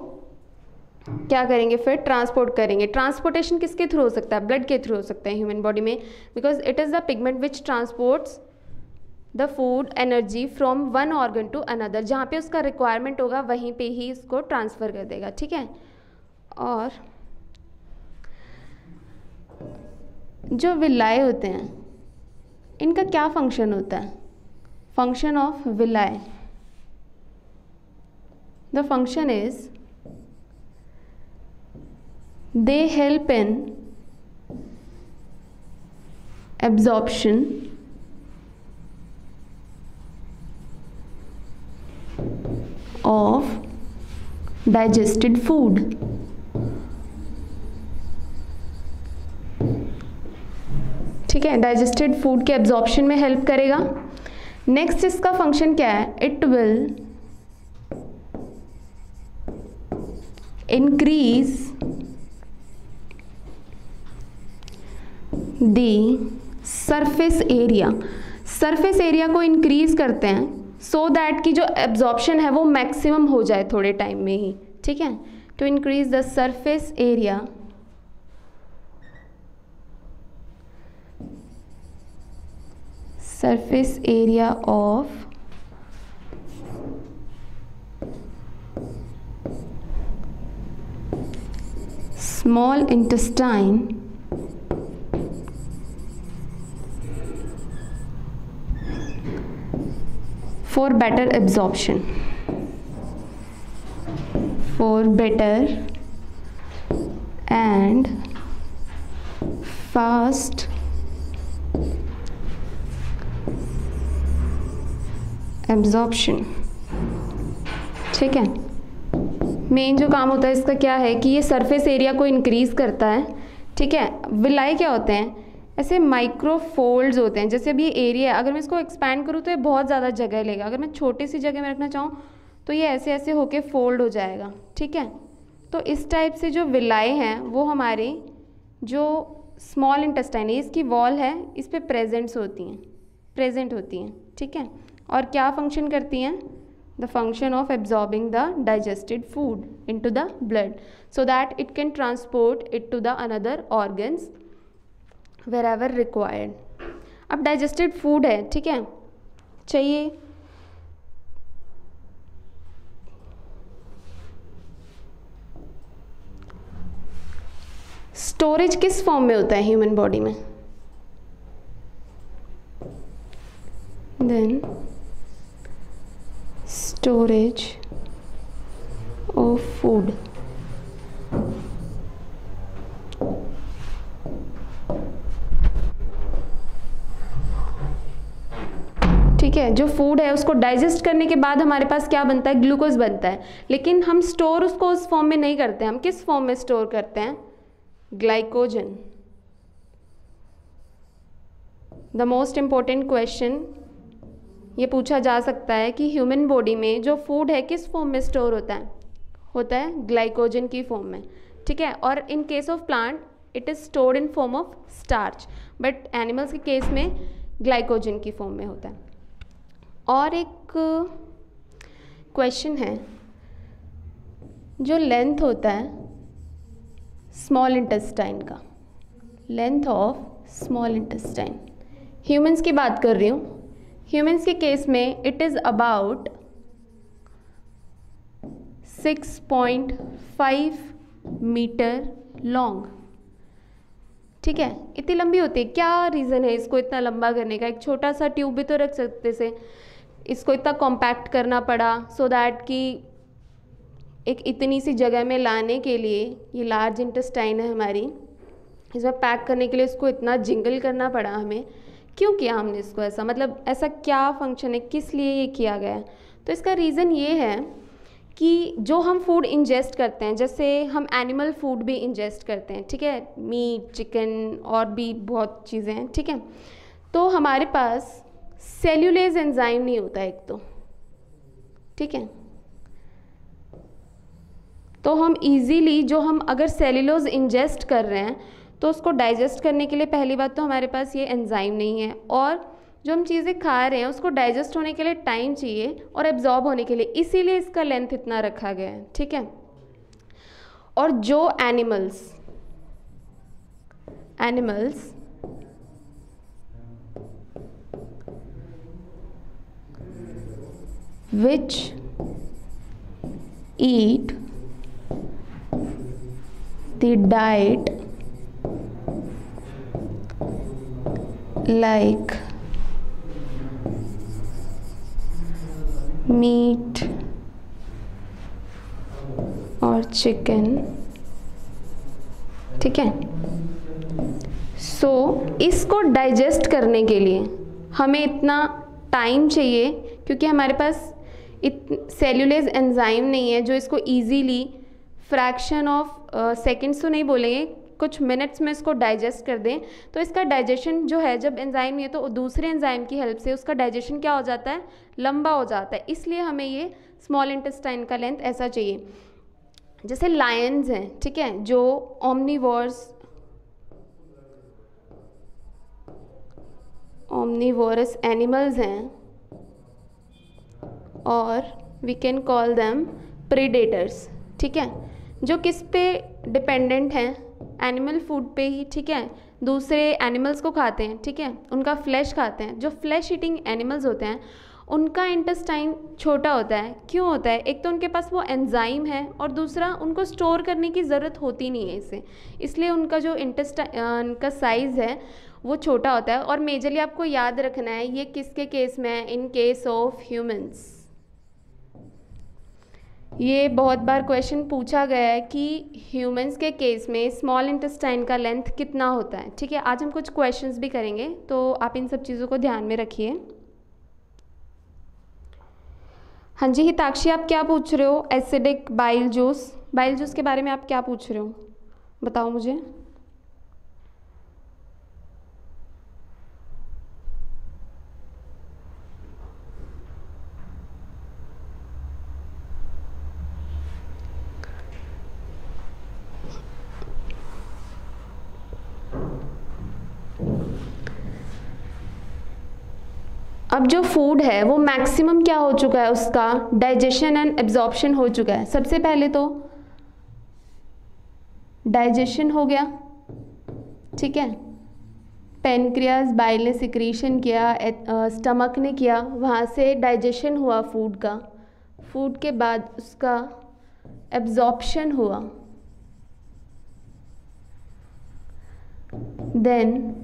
क्या करेंगे, फिर ट्रांसपोर्ट करेंगे. ट्रांसपोर्टेशन किसके थ्रू हो सकता है? ब्लड के थ्रू हो सकता है ह्यूमन बॉडी में, because it is the pigment which transports the food energy from one organ to another. जहाँ पे उसका रिक्वायरमेंट होगा वहीं पे ही इसको ट्रांसफ़र कर देगा, ठीक है. और जो विलाई होते हैं इनका क्या फंक्शन होता है? Function of villi, the function is they help in absorption digested food. ठीक है, डाइजेस्टेड फूड के एब्जॉर्प्शन में हेल्प करेगा। नेक्स्ट इसका फंक्शन क्या है, it will increase the surface area. Surface area को इंक्रीज करते हैं सो दैट कि जो एब्जॉर्प्शन है वो मैक्सिमम हो जाए थोड़े टाइम में ही। ठीक है, to increase the surface area of small intestine for better absorption, for better and fast absorption। ठीक है, मेन जो काम होता है इसका क्या है कि ये सरफेस एरिया को इंक्रीज करता है। ठीक है, विलाई क्या होते हैं, ऐसे माइक्रो फोल्ड्स होते हैं। जैसे अब ये एरिया है, अगर मैं इसको एक्सपैंड करूँ तो ये बहुत ज़्यादा जगह लेगा। अगर मैं छोटी सी जगह में रखना चाहूँ तो ये ऐसे ऐसे होके फोल्ड हो जाएगा। ठीक है, तो इस टाइप से जो विलाई हैं वो हमारे जो स्मॉल इंटेस्टाइन है, इसकी वॉल है, इस पे प्रेजेंट होती हैं। ठीक है, और क्या फंक्शन करती हैं, the function of absorbing the digested food into the blood so that it can transport it to the another organs wherever required। अब डाइजेस्टेड फूड है, ठीक है, चाहिए स्टोरेज किस फॉर्म में होता है ह्यूमन बॉडी में, देन स्टोरेज ऑफ फूड। ठीक है, जो फूड है उसको डाइजेस्ट करने के बाद हमारे पास क्या बनता है, ग्लूकोज बनता है। लेकिन हम स्टोर उसको उस फॉर्म में नहीं करते हैं। हम किस फॉर्म में स्टोर करते हैं, glycogen. The most important question ये पूछा जा सकता है कि ह्यूमन बॉडी में जो फूड है किस फॉर्म में स्टोर होता है ग्लाइकोजन की फॉर्म में। ठीक है, और in case of plant it is stored in form of starch, but animals के केस में ग्लाइकोजन की फॉर्म में होता है। और एक क्वेश्चन है, जो लेंथ होता है स्मॉल इंटेस्टाइन का, length of small intestine, humans की बात कर रही हूँ। ह्यूमंस के केस में it is about 6.5 metre long. ठीक है, इतनी लंबी होती है। क्या रीज़न है इसको इतना लंबा करने का, एक छोटा सा ट्यूब भी तो रख सकते थे, इसको इतना कॉम्पैक्ट करना पड़ा सो दैट कि एक इतनी सी जगह में लाने के लिए, ये लार्ज इंटेस्टाइन है हमारी, इसमें पैक करने के लिए इसको इतना जिंगल करना पड़ा हमें। क्यों किया हमने इसको ऐसा, मतलब ऐसा क्या फंक्शन है, किस लिए ये किया गया है। तो इसका रीज़न ये है कि जो हम फूड इंजेस्ट करते हैं, जैसे हम एनिमल फूड भी इंजेस्ट करते हैं, ठीक है, मीट, चिकन और भी बहुत चीज़ें हैं। ठीक है, तो हमारे पास सेल्यूलेज एंजाइम नहीं होता एक तो। ठीक है, तो हम इजीली जो हम अगर सेल्यूलोज इंजेस्ट कर रहे हैं तो उसको डाइजेस्ट करने के लिए पहली बात तो हमारे पास ये एंजाइम नहीं है, और जो हम चीज़ें खा रहे हैं उसको डाइजेस्ट होने के लिए टाइम चाहिए और एब्जॉर्ब होने के लिए, इसीलिए इसका लेंथ इतना रखा गया है। ठीक है, और जो animals which eat the diet like meat और चिकन। ठीक है, सो इसको डाइजेस्ट करने के लिए हमें इतना टाइम चाहिए, क्योंकि हमारे पास सेल्यूलेज एंजाइम नहीं है जो इसको ईजीली फ्रैक्शन ऑफ सेकेंड्स तो नहीं बोलेंगे, कुछ मिनट्स में इसको डाइजेस्ट कर दें। तो इसका डाइजेशन जो है, जब एंजाइम नहीं है तो दूसरे एंजाइम की हेल्प से उसका डाइजेशन क्या हो जाता है, लंबा हो जाता है। इसलिए हमें ये स्मॉल इंटेस्टाइन का लेंथ ऐसा चाहिए। जैसे लायंस हैं, ठीक है, जो omnivorous एनिमल्स हैं, और we can call them predators, ठीक है, जो किस पे डिपेंडेंट हैं, एनिमल फूड पे ही, ठीक है, दूसरे एनिमल्स को खाते हैं, ठीक है, उनका फ्लैश खाते हैं। जो फ्लैश ईटिंग एनिमल्स होते हैं उनका इंटेस्टाइन छोटा होता है। क्यों होता है? एक तो उनके पास वो एंजाइम है, और दूसरा उनको स्टोर करने की ज़रूरत होती नहीं है इसे, इसलिए उनका जो इंटेस्टाइन का साइज़ है वो छोटा होता है। और मेजरली आपको याद रखना है ये किसके केस में है, इन केस ऑफ ह्यूमंस। ये बहुत बार क्वेश्चन पूछा गया है कि ह्यूमंस के केस में स्मॉल इंटेस्टाइन का लेंथ कितना होता है, ठीक है। आज हम कुछ क्वेश्चंस भी करेंगे, तो आप इन सब चीज़ों को ध्यान में रखिए। हाँ जी हिताक्षी, आप क्या पूछ रहे हो? एसिडिक बाइल जूस के बारे में आप क्या पूछ रहे हो, बताओ मुझे। अब जो फूड है वो मैक्सिमम क्या हो चुका है, उसका डाइजेशन एंड एब्जॉर्प्शन हो चुका है। सबसे पहले तो डाइजेशन हो गया, ठीक है, पेनक्रियाज बाइल ने सिक्रीशन किया, स्टमक ने किया, वहाँ से डाइजेशन हुआ फूड का। फूड के बाद उसका एब्जॉर्प्शन हुआ, देन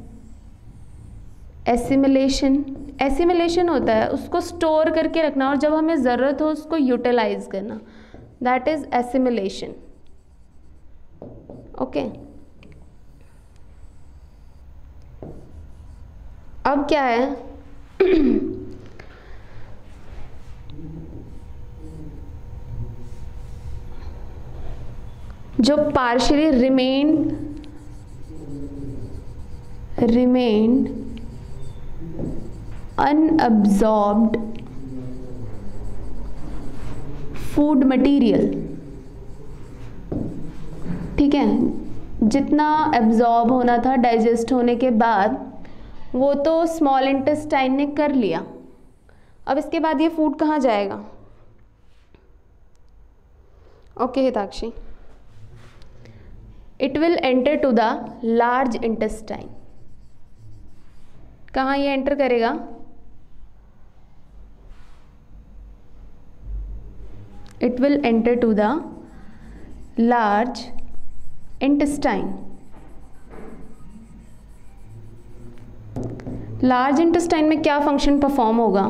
एसिमिलेशन होता है, उसको स्टोर करके रखना और जब हमें ज़रूरत हो उसको यूटिलाइज करना, दैट इज एसिमिलेशन। ओके, अब क्या है जो पार्शियली रिमेन्ड अनअब्जॉर्ब्ड फूड मटेरियल, ठीक है, जितना एब्जॉर्ब होना था डाइजेस्ट होने के बाद वो तो स्मॉल इंटेस्टाइन ने कर लिया। अब इसके बाद ये फूड कहाँ जाएगा? Okay Hitakshi, it will enter to the large intestine. कहाँ ये एंटर करेगा? It will enter to the large intestine. Large intestine में क्या फंक्शन परफॉर्म होगा?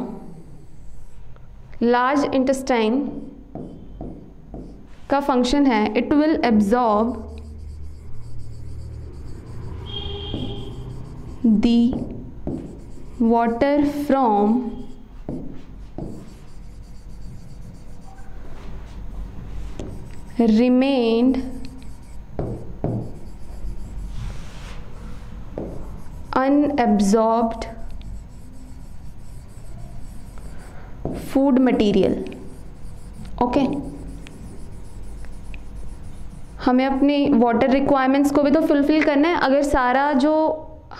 लार्ज इंटेस्टाइन का फंक्शन है it will absorb the water from remained unabsorbed food material। Okay, हमें अपनी वाटर रिक्वायरमेंट्स को भी तो फुलफिल करना है। अगर सारा जो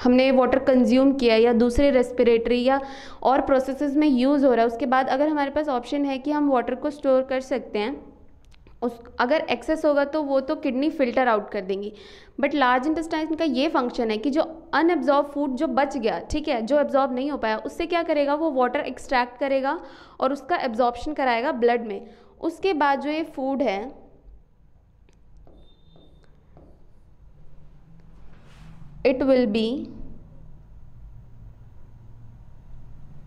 हमने वाटर कंज्यूम किया या दूसरे रेस्पिरेटरी या और प्रोसेसेस में यूज़ हो रहा है, उसके बाद अगर हमारे पास ऑप्शन है कि हम वाटर को स्टोर कर सकते हैं, अगर एक्सेस होगा तो वो तो किडनी फिल्टर आउट कर देंगी। बट लार्ज इंटेस्टाइन का ये फंक्शन है कि जो अनएब्जॉर्ब फूड जो बच गया, ठीक है, जो एब्जॉर्ब नहीं हो पाया, उससे क्या करेगा, वो वाटर एक्सट्रैक्ट करेगा और उसका एब्जॉर्प्शन कराएगा ब्लड में। उसके बाद जो ये फूड है इट विल बी,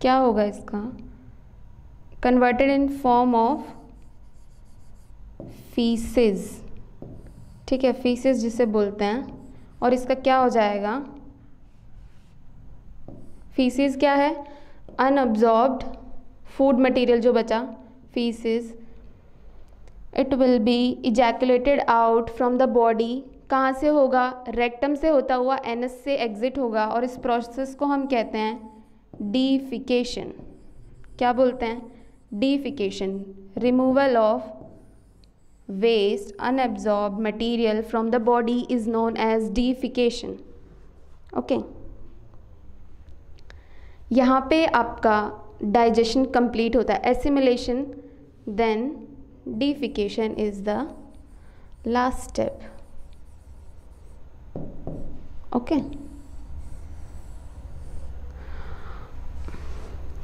क्या होगा इसका, converted in form of faeces, ठीक है, फीसेस जिसे बोलते हैं। और इसका क्या हो जाएगा? फीसेस क्या है? अनअब्जॉर्ब्ड फूड मटेरियल जो बचा, feces. It will be ejaculated out from the body. कहाँ से होगा? रेक्टम से होता हुआ एनस से एग्जिट होगा और इस प्रोसेस को हम कहते हैं डीफिकेशन. क्या बोलते हैं? Defecation. Removal of waste unabsorbed material from the body is known as defecation. Okay, यहाँ पे आपका डाइजेशन कंप्लीट होता है, assimilation, then defecation is the last step. Okay,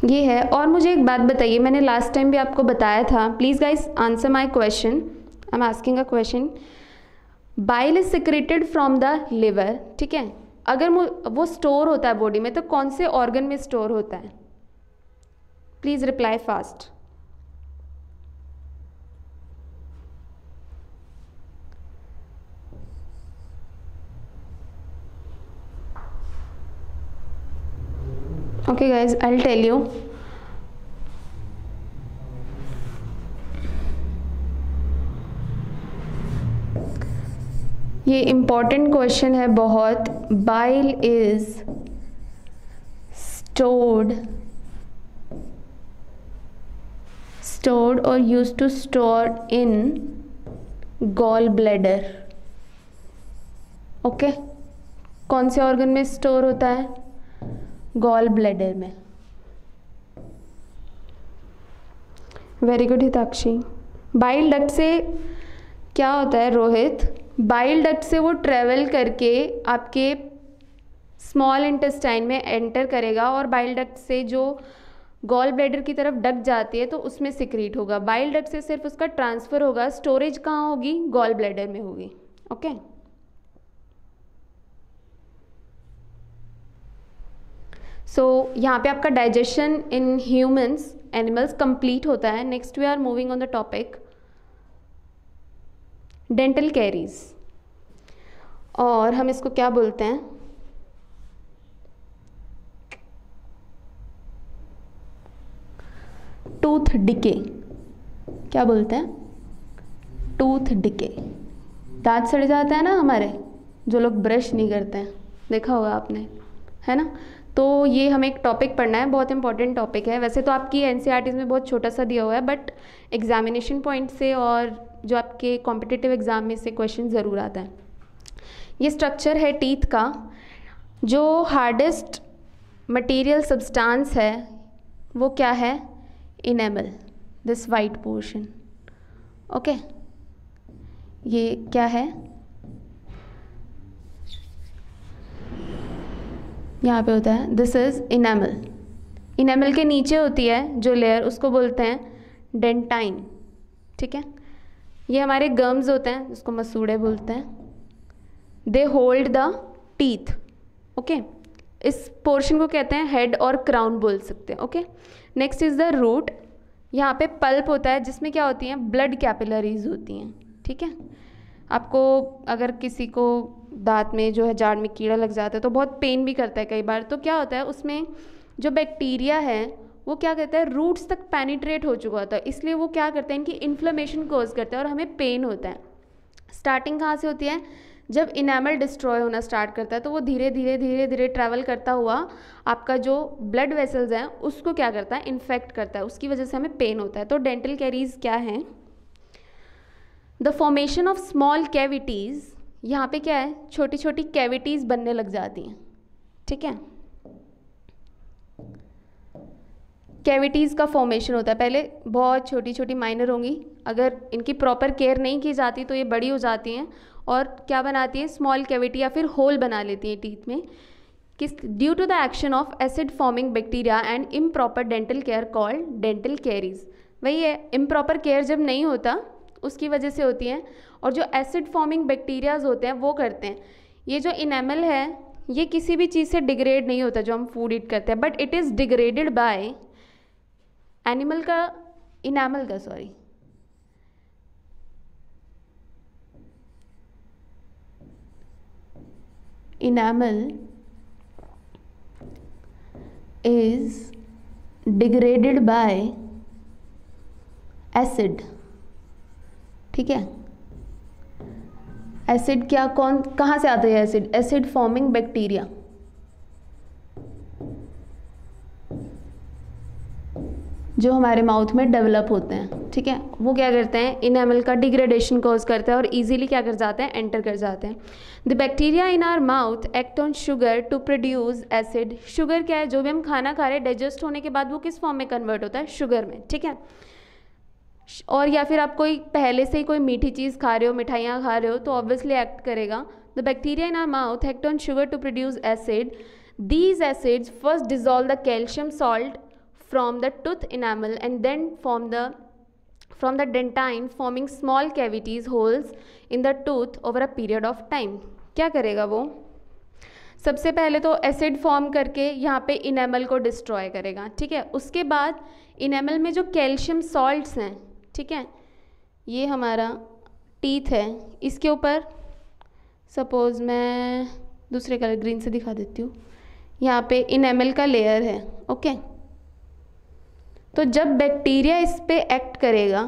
ये है. और मुझे एक बात बताइए, मैंने लास्ट टाइम भी आपको बताया था, please guys answer my question. I am asking a question. Bile is secreted from the liver. ठीक है, अगर वो स्टोर होता है बॉडी में तो कौन से ऑर्गन में स्टोर होता है? Please reply fast. Okay guys, I'll tell you. ये इम्पॉर्टेंट क्वेश्चन है बहुत. Bile is stored or used to store in gall bladder. Okay, कौन से ऑर्गन में स्टोर होता है? गॉल ब्लैडर में. Very good Hitakshi. Bile duct से क्या होता है रोहित? बाइल डक्ट से वो ट्रेवल करके आपके स्मॉल इंटेस्टाइन में एंटर करेगा और बाइल डक्ट से जो गॉल ब्लैडर की तरफ डक जाती है तो उसमें सिक्रीट होगा. बाइल डक्ट से सिर्फ उसका ट्रांसफ़र होगा. स्टोरेज कहाँ होगी? गॉल ब्लैडर में होगी. ओके, सो यहाँ पे आपका digestion in humans animals complete होता है. Next we are moving on the topic dental caries. और हम इसको क्या बोलते हैं? Tooth decay. क्या बोलते हैं? Tooth decay. दांत सड़ जाता है ना हमारे, जो लोग ब्रश नहीं करते हैं, देखा होगा आपने, है ना? तो ये हमें एक टॉपिक पढ़ना है, बहुत इंपॉर्टेंट टॉपिक है. वैसे तो आपकी एनसीईआरटीज़ में बहुत छोटा सा दिया हुआ है, बट एग्जामिनेशन पॉइंट से और जो आपके कॉम्पिटिटिव एग्ज़ाम में से क्वेश्चन ज़रूर आता है. ये स्ट्रक्चर है टीथ का. जो हार्डेस्ट मटेरियल सब्सटेंस है वो क्या है? Enamel, this white portion. Okay, ये क्या है? यहाँ पे होता है, दिस इज़ इनेमल. इनेमल के नीचे होती है जो लेयर, उसको बोलते हैं डेंटाइन. ठीक है, ये हमारे गम्स होते हैं जिसको मसूड़े बोलते हैं. They hold the teeth. Okay, इस पोर्शन को कहते हैं हेड और क्राउन बोल सकते हैं. Okay, next is the root. यहाँ पे पल्प होता है जिसमें क्या होती हैं? ब्लड कैपिलरीज होती हैं. ठीक है, आपको अगर किसी को दांत में जो है जाड़ में कीड़ा लग जाता है तो बहुत पेन भी करता है कई बार. तो क्या होता है, उसमें जो बैक्टीरिया है वो क्या कहता है? रूट्स तक पेनिट्रेट हो चुका होता है, इसलिए वो क्या करते हैं? इनकी इन्फ्लेमेशन कोज करते हैं और हमें पेन होता है. स्टार्टिंग कहाँ से होती है? जब इनेमल डिस्ट्रॉय होना स्टार्ट करता है तो वो धीरे धीरे धीरे धीरे ट्रैवल करता हुआ आपका जो ब्लड वेसल्स हैं उसको क्या करता है? इन्फेक्ट करता है, उसकी वजह से हमें पेन होता है. तो डेंटल कैरीज क्या हैं? The formation of small cavities. यहाँ पे क्या है? छोटी छोटी कैविटीज़ बनने लग जाती हैं. ठीक है, कैविटीज़ का फॉर्मेशन होता है. पहले बहुत छोटी छोटी माइनर होंगी, अगर इनकी प्रॉपर केयर नहीं की जाती तो ये बड़ी हो जाती हैं और क्या बनाती हैं? स्मॉल कैविटी या फिर होल बना लेती हैं टीथ में. किस due to the action of acid forming bacteria and improper dental care called dental caries. वही है, इम्प्रॉपर केयर जब नहीं होता उसकी वजह से होती हैं. और जो एसिड फॉर्मिंग बैक्टीरियाज होते हैं वो करते हैं. ये जो इनेमल है ये किसी भी चीज़ से डिग्रेड नहीं होता जो हम फूड ईट करते हैं, but it is degraded by animal का, इनेमल का, sorry, enamel is degraded by acid, ठीक है। एसिड क्या, कौन, कहाँ से आता है एसिड? एसिड फॉर्मिंग बैक्टीरिया, जो हमारे माउथ में डेवलप होते हैं, ठीक है। वो क्या करते हैं, इनेमल का डिग्रेडेशन कॉज करते हैं और इजीली क्या कर जाते हैं, एंटर कर जाते हैं। The bacteria in our mouth act on sugar to produce acid. Sugar क्या है, जो भी हम खाना खा रहे हैं डाइजेस्ट होने के बाद वो किस फॉर्म में कन्वर्ट होता है, शुगर में, ठीक है। और या फिर आप कोई पहले से ही कोई मीठी चीज़ खा रहे हो, मिठाइयाँ खा रहे हो, तो ऑब्वियसली एक्ट करेगा। The bacteria in our mouth act on sugar to produce acid. These acids first dissolve the calcium salt from the tooth enamel and then from the dentine forming small cavities holes in the tooth over a period of time। क्या करेगा वो, सबसे पहले तो acid form करके यहाँ पे enamel को डिस्ट्रॉय करेगा, ठीक है। उसके बाद इनेमल में जो कैल्शियम सॉल्ट्स हैं, ठीक है, ये हमारा टीथ है, इसके ऊपर सपोज मैं दूसरे कलर ग्रीन से दिखा देती हूँ, यहाँ पे इनेमल का लेयर है, ओके। तो जब बैक्टीरिया इस पे एक्ट करेगा,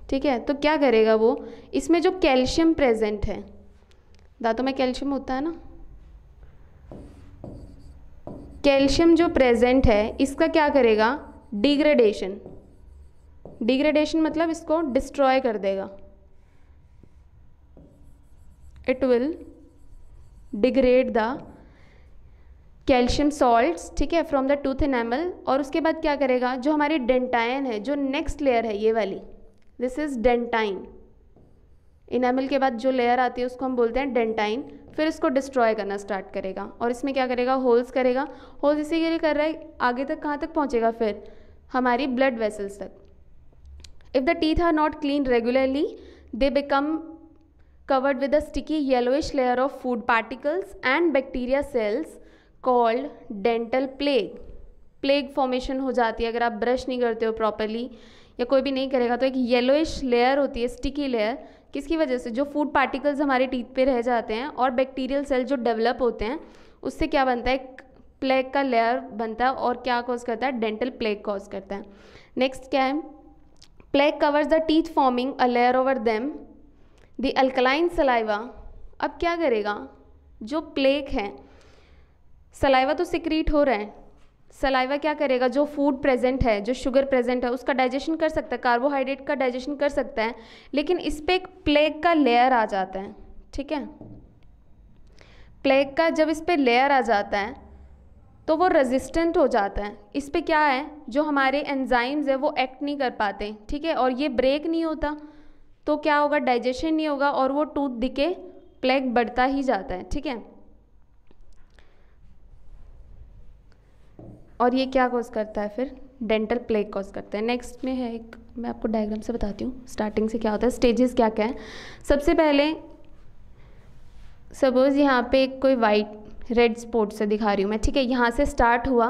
ठीक है, तो क्या करेगा वो, इसमें जो कैल्शियम प्रेजेंट है, दांतों में कैल्शियम होता है ना, कैल्शियम जो प्रेजेंट है इसका क्या करेगा, डिग्रेडेशन। डिग्रेडेशन मतलब इसको डिस्ट्रॉय कर देगा। It will degrade the calcium salts, ठीक है, फ्रॉम द टूथ एनेमल। और उसके बाद क्या करेगा, जो हमारी डेंटाइन है, जो नेक्स्ट लेयर है ये वाली, दिस इज डेंटाइन। इनेमल के बाद जो लेयर आती है उसको हम बोलते हैं डेंटाइन। फिर इसको डिस्ट्रॉय करना स्टार्ट करेगा और इसमें क्या करेगा, होल्स करेगा। होल्स इसी के लिए कर रहा है, आगे तक कहाँ तक पहुँचेगा, फिर हमारी ब्लड वेसल्स तक। If the teeth are not clean regularly they become covered with a sticky yellowish layer of food particles and bacteria cells called dental plague। Plague formation हो जाती है अगर आप ब्रश नहीं करते हो प्रॉपरली या कोई भी नहीं करेगा, तो एक येलोइश लेयर होती है, स्टिकी लेयर, किसकी वजह से, जो फूड पार्टिकल्स हमारे टीथ पे रह जाते हैं और बैक्टीरियल सेल जो डेवलप होते हैं उससे क्या बनता है, प्लेग का लेयर बनता है और क्या कॉज करता है, डेंटल प्लेग कॉज करता है। नेक्स्ट क्या है, plague covers the teeth forming a layer over them the alkaline saliva. अब क्या करेगा, जो प्लेग है, सलाइवा तो सिक्रीट हो रहा है, सलाइवा क्या करेगा, जो फूड प्रेजेंट है, जो शुगर प्रेजेंट है उसका डाइजेशन कर सकता है, कार्बोहाइड्रेट का डाइजेशन कर सकता है, लेकिन इस पर एक प्लेग का लेयर आ जाता है, ठीक है। प्लेग का जब इस पर लेयर आ जाता है तो वो रेजिस्टेंट हो जाता है, इस पर क्या है, जो हमारे एंजाइम्स है वो एक्ट नहीं कर पाते, ठीक है, और ये ब्रेक नहीं होता, तो क्या होगा, डाइजेशन नहीं होगा और वो टूथ डिके, प्लेग बढ़ता ही जाता है, ठीक है। और ये क्या कॉज करता है, फिर डेंटल प्लेग कॉज करता है। नेक्स्ट में है एक, मैं आपको डायग्राम से बताती हूँ स्टार्टिंग से क्या होता है, स्टेजेस क्या क्या है। सबसे पहले सपोज यहाँ पे एक कोई वाइट रेड स्पॉट से दिखा रही हूँ मैं, ठीक है, यहाँ से स्टार्ट हुआ,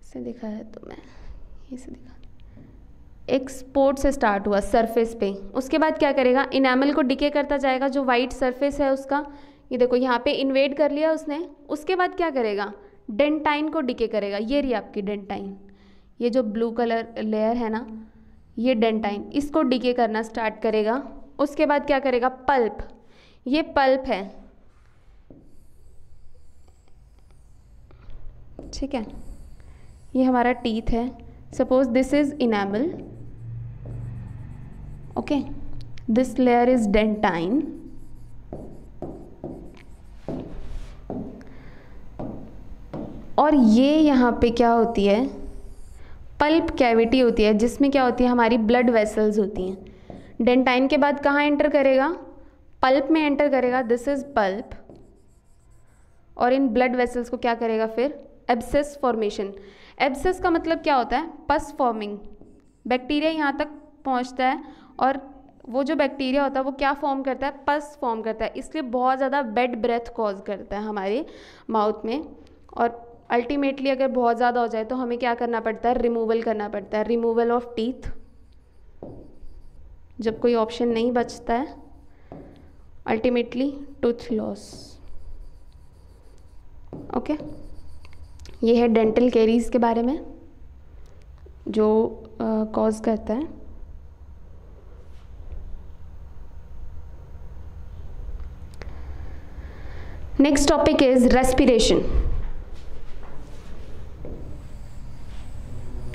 इसे दिखाया तो मैं इसे दिखा, एक स्पॉट से स्टार्ट हुआ सरफेस पे, उसके बाद क्या करेगा, इनेमल को डिके करता जाएगा, जो वाइट सरफेस है उसका, ये देखो यहाँ पे इन्वेड कर लिया उसने, उसके बाद क्या करेगा, डेंटाइन को डिके करेगा। ये रही आपकी डेंटाइन, ये जो ब्लू कलर लेयर है ना, ये डेंटाइन, इसको डिके करना स्टार्ट करेगा। उसके बाद क्या करेगा, पल्प, ये पल्प है, ठीक है, ये हमारा टीथ है, suppose this is enamel, okay, this layer is dentine, और ये यहाँ पे क्या होती है, पल्प कैविटी होती है, जिसमें क्या होती है, हमारी ब्लड वेसल्स होती हैं। डेंटाइन के बाद कहाँ एंटर करेगा, पल्प में एंटर करेगा, दिस इज पल्प, और इन ब्लड वेसल्स को क्या करेगा, फिर एब्सेस फॉर्मेशन। एब्सेस का मतलब क्या होता है, पस फॉर्मिंग। बैक्टीरिया यहाँ तक पहुँचता है और वो जो बैक्टीरिया होता है वो क्या फॉर्म करता है, पस फॉर्म करता है, इसलिए बहुत ज़्यादा बैड ब्रेथ कॉज करता है हमारे माउथ में। और अल्टीमेटली अगर बहुत ज़्यादा हो जाए तो हमें क्या करना पड़ता है, रिमूवल करना पड़ता है, रिमूवल ऑफ टीथ, जब कोई ऑप्शन नहीं बचता है, अल्टीमेटली टूथ लॉस, ओके। ये है डेंटल कैरीज के बारे में जो कॉज करता है। Next topic is respiration.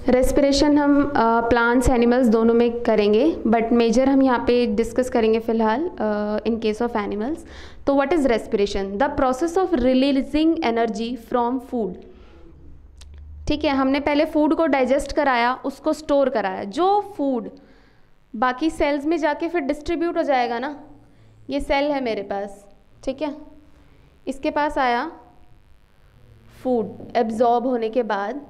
Respiration हम प्लांट्स एनिमल्स दोनों में करेंगे, बट मेजर हम यहाँ पे डिस्कस करेंगे फिलहाल इन केस ऑफ एनिमल्स। तो what is respiration? The process of releasing energy from food. ठीक है, हमने पहले फूड को डाइजेस्ट कराया, उसको स्टोर कराया। जो फूड बाकी सेल्स में जाके फिर डिस्ट्रीब्यूट हो जाएगा ना, ये सेल है मेरे पास, ठीक है, इसके पास आया फूड, एब्जॉर्ब होने के बाद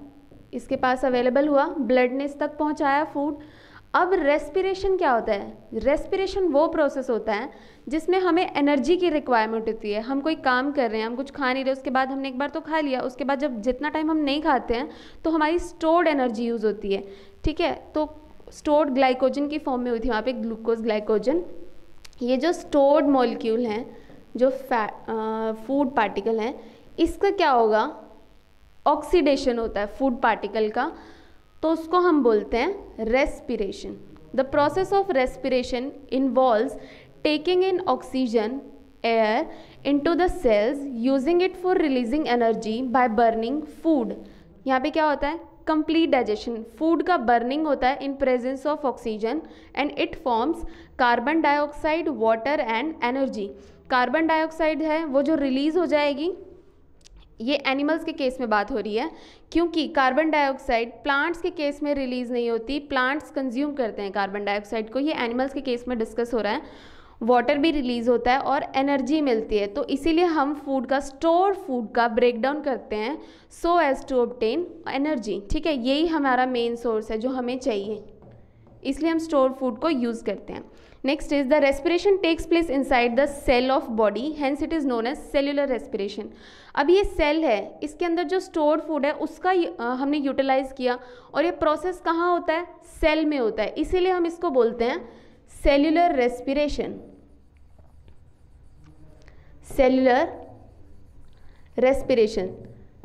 इसके पास अवेलेबल हुआ, ब्लड ने इस तक पहुंचाया फूड। अब रेस्पिरेशन क्या होता है? रेस्पिरेशन वो प्रोसेस होता है जिसमें हमें एनर्जी की रिक्वायरमेंट होती है। हम कोई काम कर रहे हैं, हम कुछ खा नहीं रहे, उसके बाद हमने एक बार तो खा लिया, उसके बाद जब जितना टाइम हम नहीं खाते हैं तो हमारी स्टोर्ड एनर्जी यूज़ होती है। ठीक है, तो स्टोर्ड ग्लाइकोजन की फॉर्म में हुई थी वहाँ पे, ग्लूकोज ग्लाइकोजन। ये जो स्टोर्ड मॉलिक्यूल हैं, जो फूड पार्टिकल हैं, इसका क्या होगा? ऑक्सीडेशन होता है फूड पार्टिकल का, तो उसको हम बोलते हैं respiration. The process of respiration involves taking in oxygen air into the cells using it for releasing energy by burning food. यहाँ पे क्या होता है? कंप्लीट डाइजेशन, फूड का बर्निंग होता है in presence of oxygen and it forms carbon dioxide, water and energy. Carbon dioxide है वो जो रिलीज हो जाएगी, ये एनिमल्स के केस में बात हो रही है, क्योंकि कार्बन डाइऑक्साइड प्लांट्स के केस में रिलीज नहीं होती, प्लांट्स कंज्यूम करते हैं कार्बन डाइऑक्साइड को, ये एनिमल्स के केस में डिस्कस हो रहा है। वाटर भी रिलीज होता है और एनर्जी मिलती है, तो इसीलिए हम फूड का, स्टोर फूड का ब्रेक डाउन करते हैं so as to obtain energy. ठीक है, यही हमारा मेन सोर्स है जो हमें चाहिए, इसलिए हम स्टोर फूड को यूज़ करते हैं। Next is the respiration takes place inside the cell of body, hence it is known as cellular respiration. अब ये सेल है, इसके अंदर जो स्टोर्ड फूड है उसका हमने यूटिलाइज किया, और ये प्रोसेस कहाँ होता है? सेल में होता है, इसीलिए हम इसको बोलते हैं cellular respiration. Cellular respiration,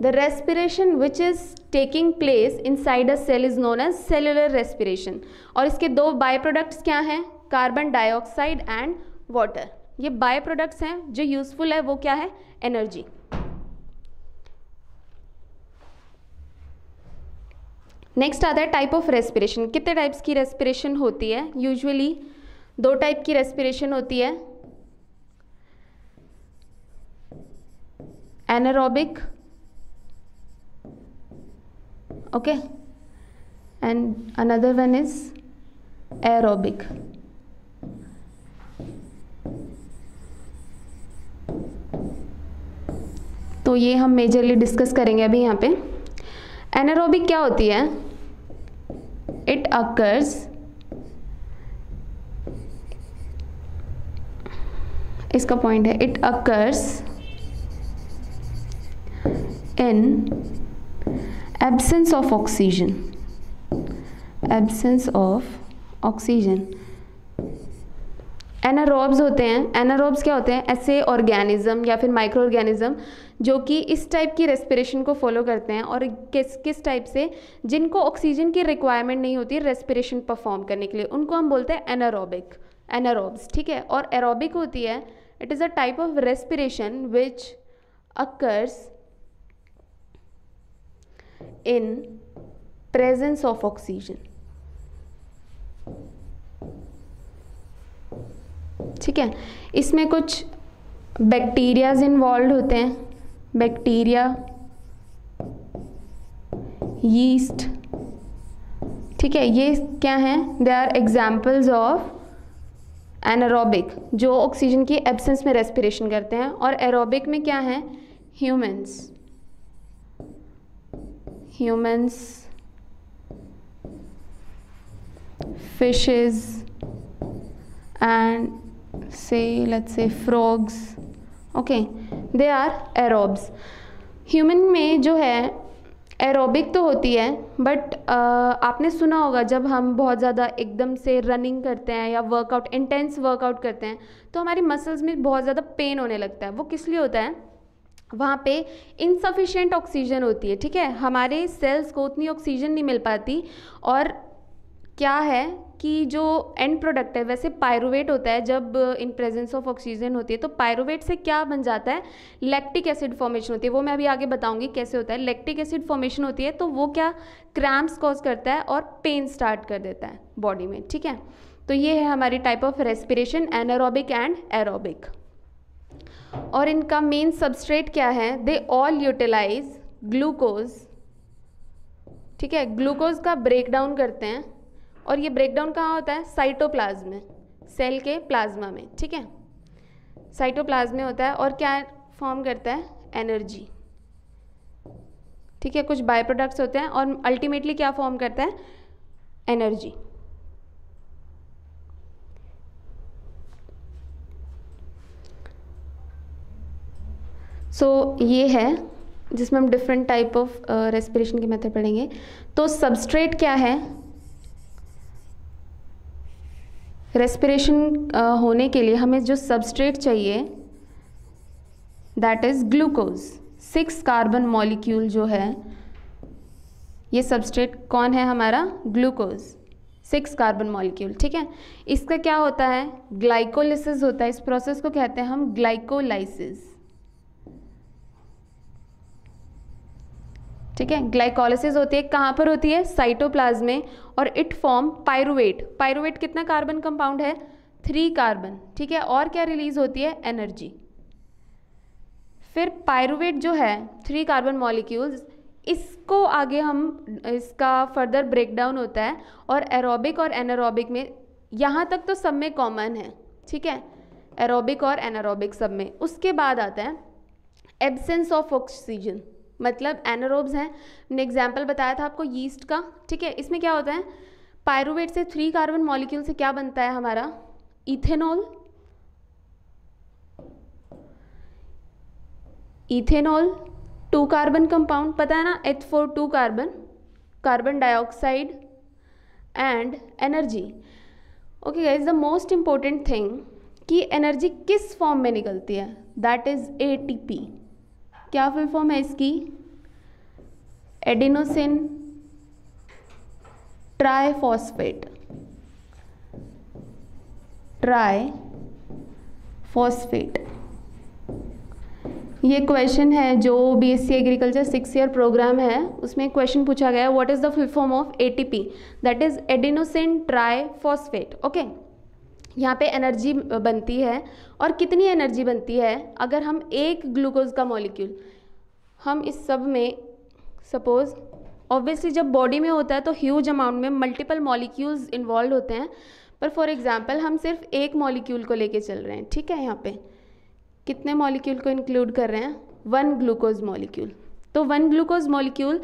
the respiration which is taking place inside a cell is known as cellular respiration. और इसके दो बाय प्रोडक्ट्स क्या हैं? Carbon dioxide and water. ये बाय प्रोडक्ट्स हैं, जो यूजफुल है वो क्या है? एनर्जी। नेक्स्ट आता है टाइप ऑफ रेस्पिरेशन। कितने टाइप्स की रेस्पिरेशन होती है? यूजुअली 2 टाइप की रेस्पिरेशन होती है, anaerobic, okay, and another one is aerobic. तो ये हम मेजरली डिस्कस करेंगे अभी यहाँ पे। एनारोबिक क्या होती है? इट अकर्स, इसका पॉइंट है it occurs in absence of oxygen, absence of oxygen. Anaerobes होते हैं, एनारोब्स क्या होते हैं? ऐसे ऑर्गेनिज्म या फिर माइक्रो ऑर्गेनिज्म जो कि इस टाइप की रेस्पिरेशन को फॉलो करते हैं, और किस टाइप से? जिनको ऑक्सीजन की रिक्वायरमेंट नहीं होती रेस्पिरेशन परफॉर्म करने के लिए, उनको हम बोलते हैं एनारोबिक, एनारोब्स। ठीक है, और एरोबिक होती है, it is a type of respiration which occurs in presence of oxygen. ठीक है, इसमें कुछ बैक्टीरियाज इन्वॉल्व होते हैं, बैक्टीरिया, यीस्ट। ठीक है, ये क्या हैं? They are examples of anaerobic, जो ऑक्सीजन की एब्सेंस में रेस्पिरेशन करते हैं। और एरोबिक में क्या है? Humans, humans, fishes and let's say frogs, okay, they are aerobes. Human में जो है एरोबिक तो होती है, बट आपने सुना होगा जब हम बहुत ज़्यादा एकदम से रनिंग करते हैं या वर्कआउट, इंटेंस वर्कआउट करते हैं, तो हमारी मसल्स में बहुत ज़्यादा पेन होने लगता है। वो किस लिए होता है? वहाँ पे इनसफिशिएंट ऑक्सीजन होती है। ठीक है, हमारे सेल्स को उतनी ऑक्सीजन नहीं मिल पाती, और क्या है कि जो एंड प्रोडक्ट है, वैसे पायरुवेट होता है जब इन प्रेजेंस ऑफ ऑक्सीजन होती है, तो पायरुवेट से क्या बन जाता है, लैक्टिक एसिड फॉर्मेशन होती है। वो मैं अभी आगे बताऊंगी कैसे होता है। लैक्टिक एसिड फॉर्मेशन होती है तो वो क्या क्रैम्प्स कॉज करता है और पेन स्टार्ट कर देता है बॉडी में, ठीक है। तो ये है हमारी type of respiration, anaerobic and aerobic. और इनका मेन सबस्ट्रेट क्या है, दे ऑल यूटिलाइज ग्लूकोज, ठीक है। ग्लूकोज का ब्रेक डाउन करते हैं, और ये ब्रेक डाउन कहाँ होता है, साइटोप्लाज्म में, सेल के प्लाज्मा में, ठीक है। साइटोप्लाज्म में होता है और क्या फॉर्म करता है, एनर्जी, ठीक है। कुछ बाय प्रोडक्ट्स होते हैं और अल्टीमेटली क्या फॉर्म करता है, एनर्जी। सो ये है जिसमें हम डिफरेंट टाइप ऑफ रेस्पिरेशन के मेथड पढ़ेंगे। तो सबस्ट्रेट क्या है, रेस्पिरेशन होने के लिए हमें जो सबस्ट्रेट चाहिए that is glucose. 6 carbon molecule जो है, ये सबस्ट्रेट कौन है हमारा, ग्लूकोज, 6 कार्बन मॉलिक्यूल, ठीक है। इसका क्या होता है, ग्लाइकोलिसिस होता है। इस प्रोसेस को कहते हैं हम ग्लाइकोलाइसिस, ठीक है। ग्लाइकोलिसिस होती है, कहाँ पर होती है, साइटोप्लाज्म में, और इट फॉर्म पायरुवेट। पायरुवेट कितना कार्बन कंपाउंड है, 3 कार्बन, ठीक है। और क्या रिलीज होती है, एनर्जी। फिर पायरुवेट जो है 3 कार्बन मॉलिक्यूल्स, इसको आगे हम इसका फर्दर ब्रेकडाउन होता है और एरोबिक और एनारोबिक में, यहाँ तक तो सब में कॉमन है, ठीक है, एरोबिक और एनारोबिक सब में। उसके बाद आता है एब्सेंस ऑफ ऑक्सीजन, मतलब एनारोब्स हैं। मैंने एग्जाम्पल बताया था आपको यीस्ट का, ठीक है। इसमें क्या होता है, पायरुवेट से 3 कार्बन मॉलिक्यूल से क्या बनता है हमारा, इथेनॉल। इथेनॉल 2 कार्बन कंपाउंड, पता है ना, H4 2 carbon, carbon dioxide and energy. Okay guys, the most important thing कि एनर्जी किस फॉर्म में निकलती है, दैट इज ATP। क्या फुल फॉर्म है इसकी, एडिनोसिन ट्राइफॉस्फेट, ट्राइफॉस्फेट। ये क्वेश्चन है जो BSc एग्रीकल्चर 6 ईयर प्रोग्राम है, उसमें क्वेश्चन पूछा गया है, what is the full form of ATP, that is adenosine triphosphate. Okay, यहाँ पे एनर्जी बनती है, और कितनी एनर्जी बनती है, अगर हम एक ग्लूकोज का मॉलिक्यूल, हम इस सब में सपोज, ऑब्वियसली जब बॉडी में होता है तो ह्यूज अमाउंट में मल्टीपल मॉलिक्यूल्स इन्वॉल्व होते हैं, पर फॉर एग्जांपल हम सिर्फ एक मॉलिक्यूल को लेके चल रहे हैं, ठीक है। यहाँ पे कितने मॉलिक्यूल को इंक्लूड कर रहे हैं, 1 ग्लूकोज मॉलिक्यूल। तो 1 ग्लूकोज मॉलिक्यूल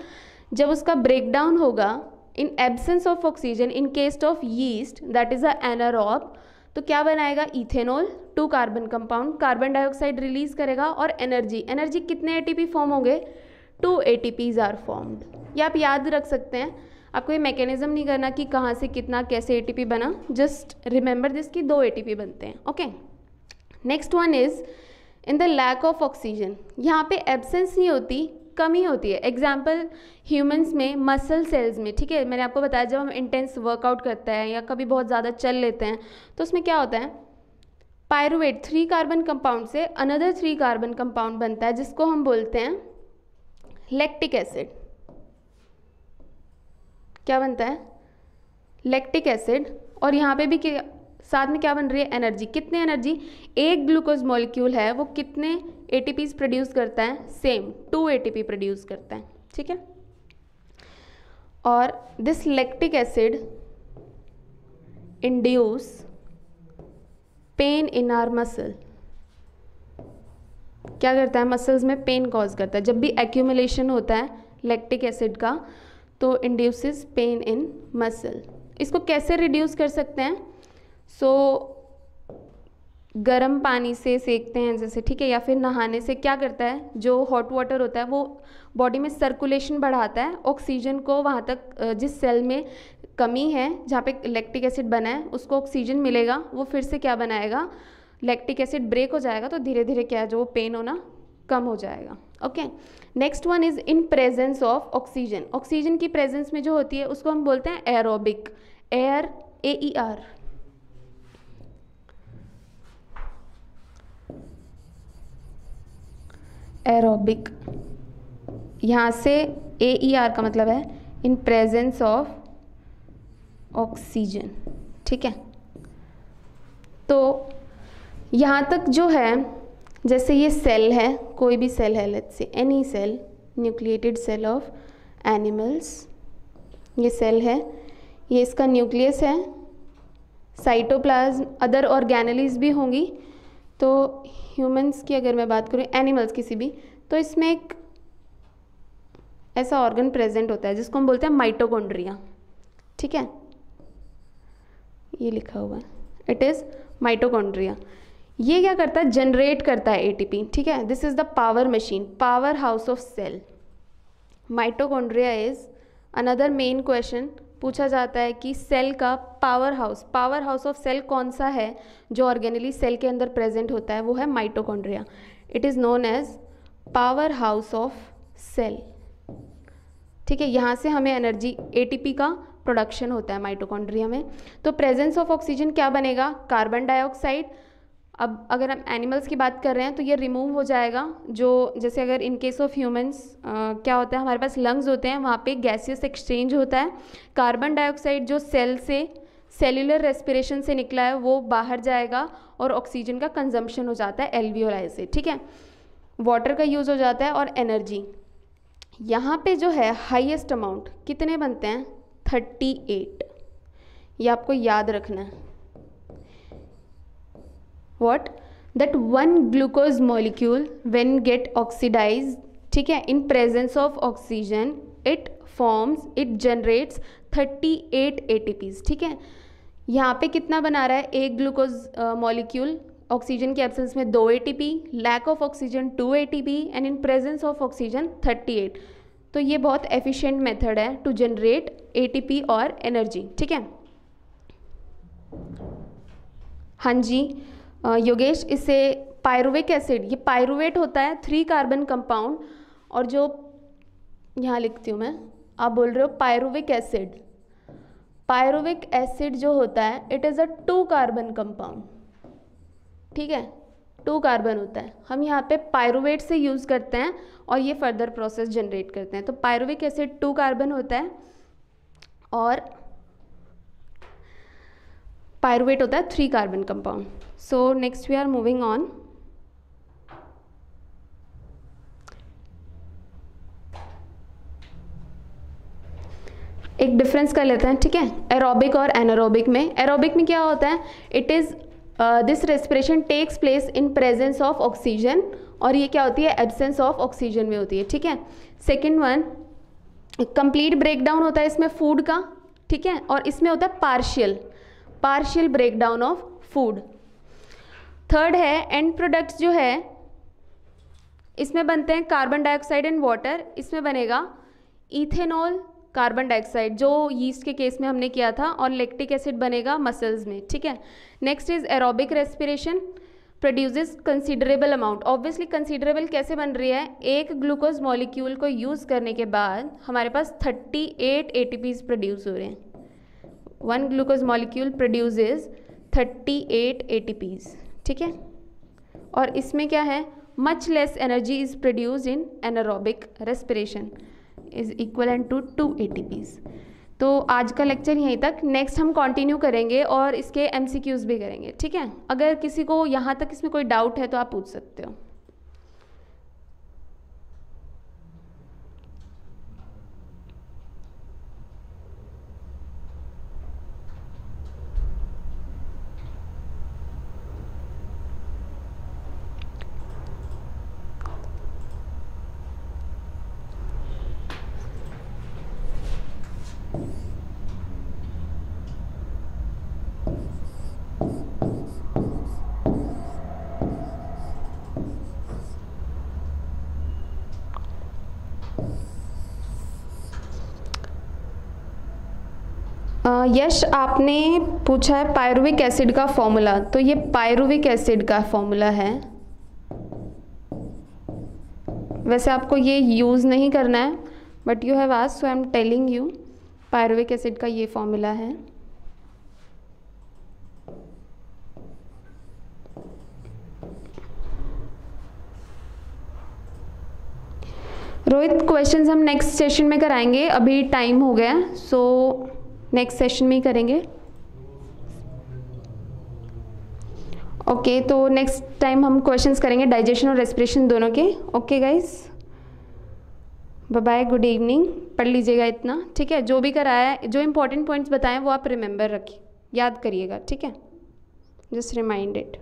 जब उसका ब्रेकडाउन होगा in absence of oxygen, in case of yeast that is a anaerobe, तो क्या बनाएगा, ethanol 2 carbon compound, carbon dioxide release करेगा, और एनर्जी, एनर्जी कितने ATP फॉर्म होंगे, 2 ATPs आर फॉर्म्ड। ये आप याद रख सकते हैं, आपको ये मैकेनिज्म नहीं करना कि कहाँ से कितना कैसे ATP बना, जस्ट रिमेंबर दिस कि 2 ATP बनते हैं। Okay, next one is in the lack of oxygen. यहाँ पे एब्सेंस नहीं होती, कमी होती है। एग्जाम्पल ह्यूमंस में, मसल सेल्स में, ठीक है, मैंने आपको बताया जब हम इंटेंस वर्कआउट करते हैं या कभी बहुत ज़्यादा चल लेते हैं तो उसमें क्या होता है, पायरुवेट 3 कार्बन कंपाउंड से अनदर 3 कार्बन कंपाउंड बनता है जिसको हम बोलते हैं लैक्टिक एसिड। क्या बनता है, लैक्टिक एसिड। और यहाँ पे भी साथ में क्या बन रही है, एनर्जी। कितने एनर्जी, एक ग्लूकोज मॉलिक्यूल है वो कितने ATPs प्रोड्यूस करता है, सेम 2 ATP प्रोड्यूस करता है, ठीक है। और this lactic acid induce pain in our muscle. क्या करता है, मसल्स में पेन कॉज करता है। जब भी एक्यूमुलेशन होता है लैक्टिक एसिड का तो इंड्यूसेस पेन इन मसल। इसको कैसे रिड्यूस कर सकते हैं, गर्म पानी से सेकते हैं जैसे, ठीक है, या फिर नहाने से क्या करता है, जो हॉट वाटर होता है वो बॉडी में सर्कुलेशन बढ़ाता है, ऑक्सीजन को वहाँ तक, जिस सेल में कमी है जहाँ पे लैक्टिक एसिड बना है उसको ऑक्सीजन मिलेगा, वो फिर से क्या बनाएगा, लैक्टिक एसिड ब्रेक हो जाएगा, तो धीरे धीरे क्या है, जो पेन होना कम हो जाएगा। Okay, next one is in presence of oxygen. Oxygen की प्रेजेंस में जो होती है उसको हम बोलते हैं एरोबिक। Air, AER, aerobic. यहाँ से AER का मतलब है इन प्रेजेंस ऑफ ऑक्सीजन, ठीक है। तो यहाँ तक जो है, जैसे ये सेल है, कोई भी सेल है, let's say any cell, nucleated cell of animals, ये सेल है, ये इसका न्यूक्लियस है, साइटोप्लाज्म, अदर ऑर्गेनेलीज भी होंगी। तो ह्यूमंस की अगर मैं बात करूँ, एनिमल्स किसी भी, तो इसमें एक ऐसा ऑर्गन प्रेजेंट होता है जिसको हम बोलते हैं माइटोकॉन्ड्रिया, ठीक है, ये लिखा हुआ है, इट इज़ माइटोकॉन्ड्रिया। ये क्या करता है, जनरेट करता है ATP, ठीक है। This is the power machine, power house of cell. Mitochondria is another main question पूछा जाता है कि सेल का पावर हाउस ऑफ सेल कौन सा है जो ऑर्गेनली सेल के अंदर प्रेजेंट होता है, वो है mitochondria. It is known as power house of cell, ठीक है। यहाँ से हमें एनर्जी ATP का प्रोडक्शन होता है माइटोकॉन्ड्रिया में। तो प्रेजेंस ऑफ ऑक्सीजन क्या बनेगा, कार्बन डाइऑक्साइड। अब अगर हम एनिमल्स की बात कर रहे हैं तो ये रिमूव हो जाएगा, जो जैसे अगर इन केस ऑफ ह्यूमंस क्या होता है, हमारे पास लंग्स होते हैं, वहाँ पे गैसियस एक्सचेंज होता है, कार्बन डाइऑक्साइड जो सेल से सेल्यूलर रेस्पिरेशन से निकला है वो बाहर जाएगा और ऑक्सीजन का कंजम्पशन हो जाता है एल्वियोलाई से, ठीक है। वाटर का यूज़ हो जाता है और एनर्जी। यहाँ पे जो है हाईएस्ट अमाउंट कितने बनते हैं, 38, ये आपको याद रखना है। What? That one glucose molecule when get oxidized, ठीक है, in presence of oxygen it generates 38 ATPs, ठीक है। यहाँ पे कितना बना रहा है, एक ग्लूकोज मॉलिक्यूल, ऑक्सीजन के एब्सेंस में 2 ATP, lack of oxygen 2 ATP and in presence of oxygen 38। तो ये बहुत एफिशिएंट मेथड है टू जनरेट ATP और एनर्जी, ठीक है। हाँ जी योगेश, इसे पायरुविक एसिड, ये पायरुवेट होता है 3 कार्बन कंपाउंड, और जो यहाँ लिखती हूँ मैं, आप बोल रहे हो पायरुविक एसिड। पायरुविक एसिड जो होता है it is a 2 carbon compound, ठीक है, 2 कार्बन होता है। हम यहाँ पे पायरुवेट से यूज़ करते हैं और ये फर्दर प्रोसेस जनरेट करते हैं। तो पायरुविक एसिड 2 कार्बन होता है और पायरुवेट होता है 3 carbon compound. So next we are moving on. एक डिफरेंस कर लेते हैं, ठीक है, एरोबिक और एनारोबिक में। एरोबिक में क्या होता है, it is this respiration takes place in presence of oxygen, और ये क्या होती है, एब्सेंस ऑफ ऑक्सीजन में होती है, ठीक है। सेकेंड वन, कंप्लीट ब्रेकडाउन होता है इसमें फूड का, ठीक है, और इसमें होता है partial breakdown of food. Third है एंड प्रोडक्ट्स जो है इसमें बनते हैं कार्बन डाइऑक्साइड एंड वाटर, इसमें बनेगा इथेनॉल, कार्बन डाइऑक्साइड जो यीस्ट के केस में हमने किया था, और लैक्टिक एसिड बनेगा मसल्स में, ठीक है। Next is aerobic respiration produces considerable amount. Obviously considerable कैसे बन रही है, एक ग्लूकोज मॉलिक्यूल को यूज़ करने के बाद हमारे पास 38 ATPs प्रोड्यूस हो रहे हैं। 1 ग्लूकोज मॉलिक्यूल प्रोड्यूसेस 38 ATPs, ठीक है। और इसमें क्या है, much less energy is produced in anaerobic respiration is equivalent to 2 ATPs। तो आज का लेक्चर यहीं तक, नेक्स्ट हम कंटिन्यू करेंगे और इसके MCQs भी करेंगे, ठीक है। अगर किसी को यहाँ तक इसमें कोई डाउट है तो आप पूछ सकते हो। यश, आपने पूछा है पायरुविक एसिड का फॉर्मूला, तो ये पायरुविक एसिड का फॉर्मूला है। वैसे आपको ये यूज़ नहीं करना है, but you have asked so I am telling you, pyruvic acid का ये फॉर्मूला है। रोहित क्वेश्चंस हम नेक्स्ट सेशन में कराएंगे, अभी टाइम हो गया है, सो नेक्स्ट सेशन में ही करेंगे। ओके तो नेक्स्ट टाइम हम क्वेश्चंस करेंगे डाइजेशन और रेस्पिरेशन दोनों के। Okay guys, bye bye, good evening. पढ़ लीजिएगा इतना, ठीक है। जो भी कराया है, जो इंपॉर्टेंट पॉइंट्स बताएं वो आप रिमेंबर रखिए, याद करिएगा, ठीक है। Just remind it.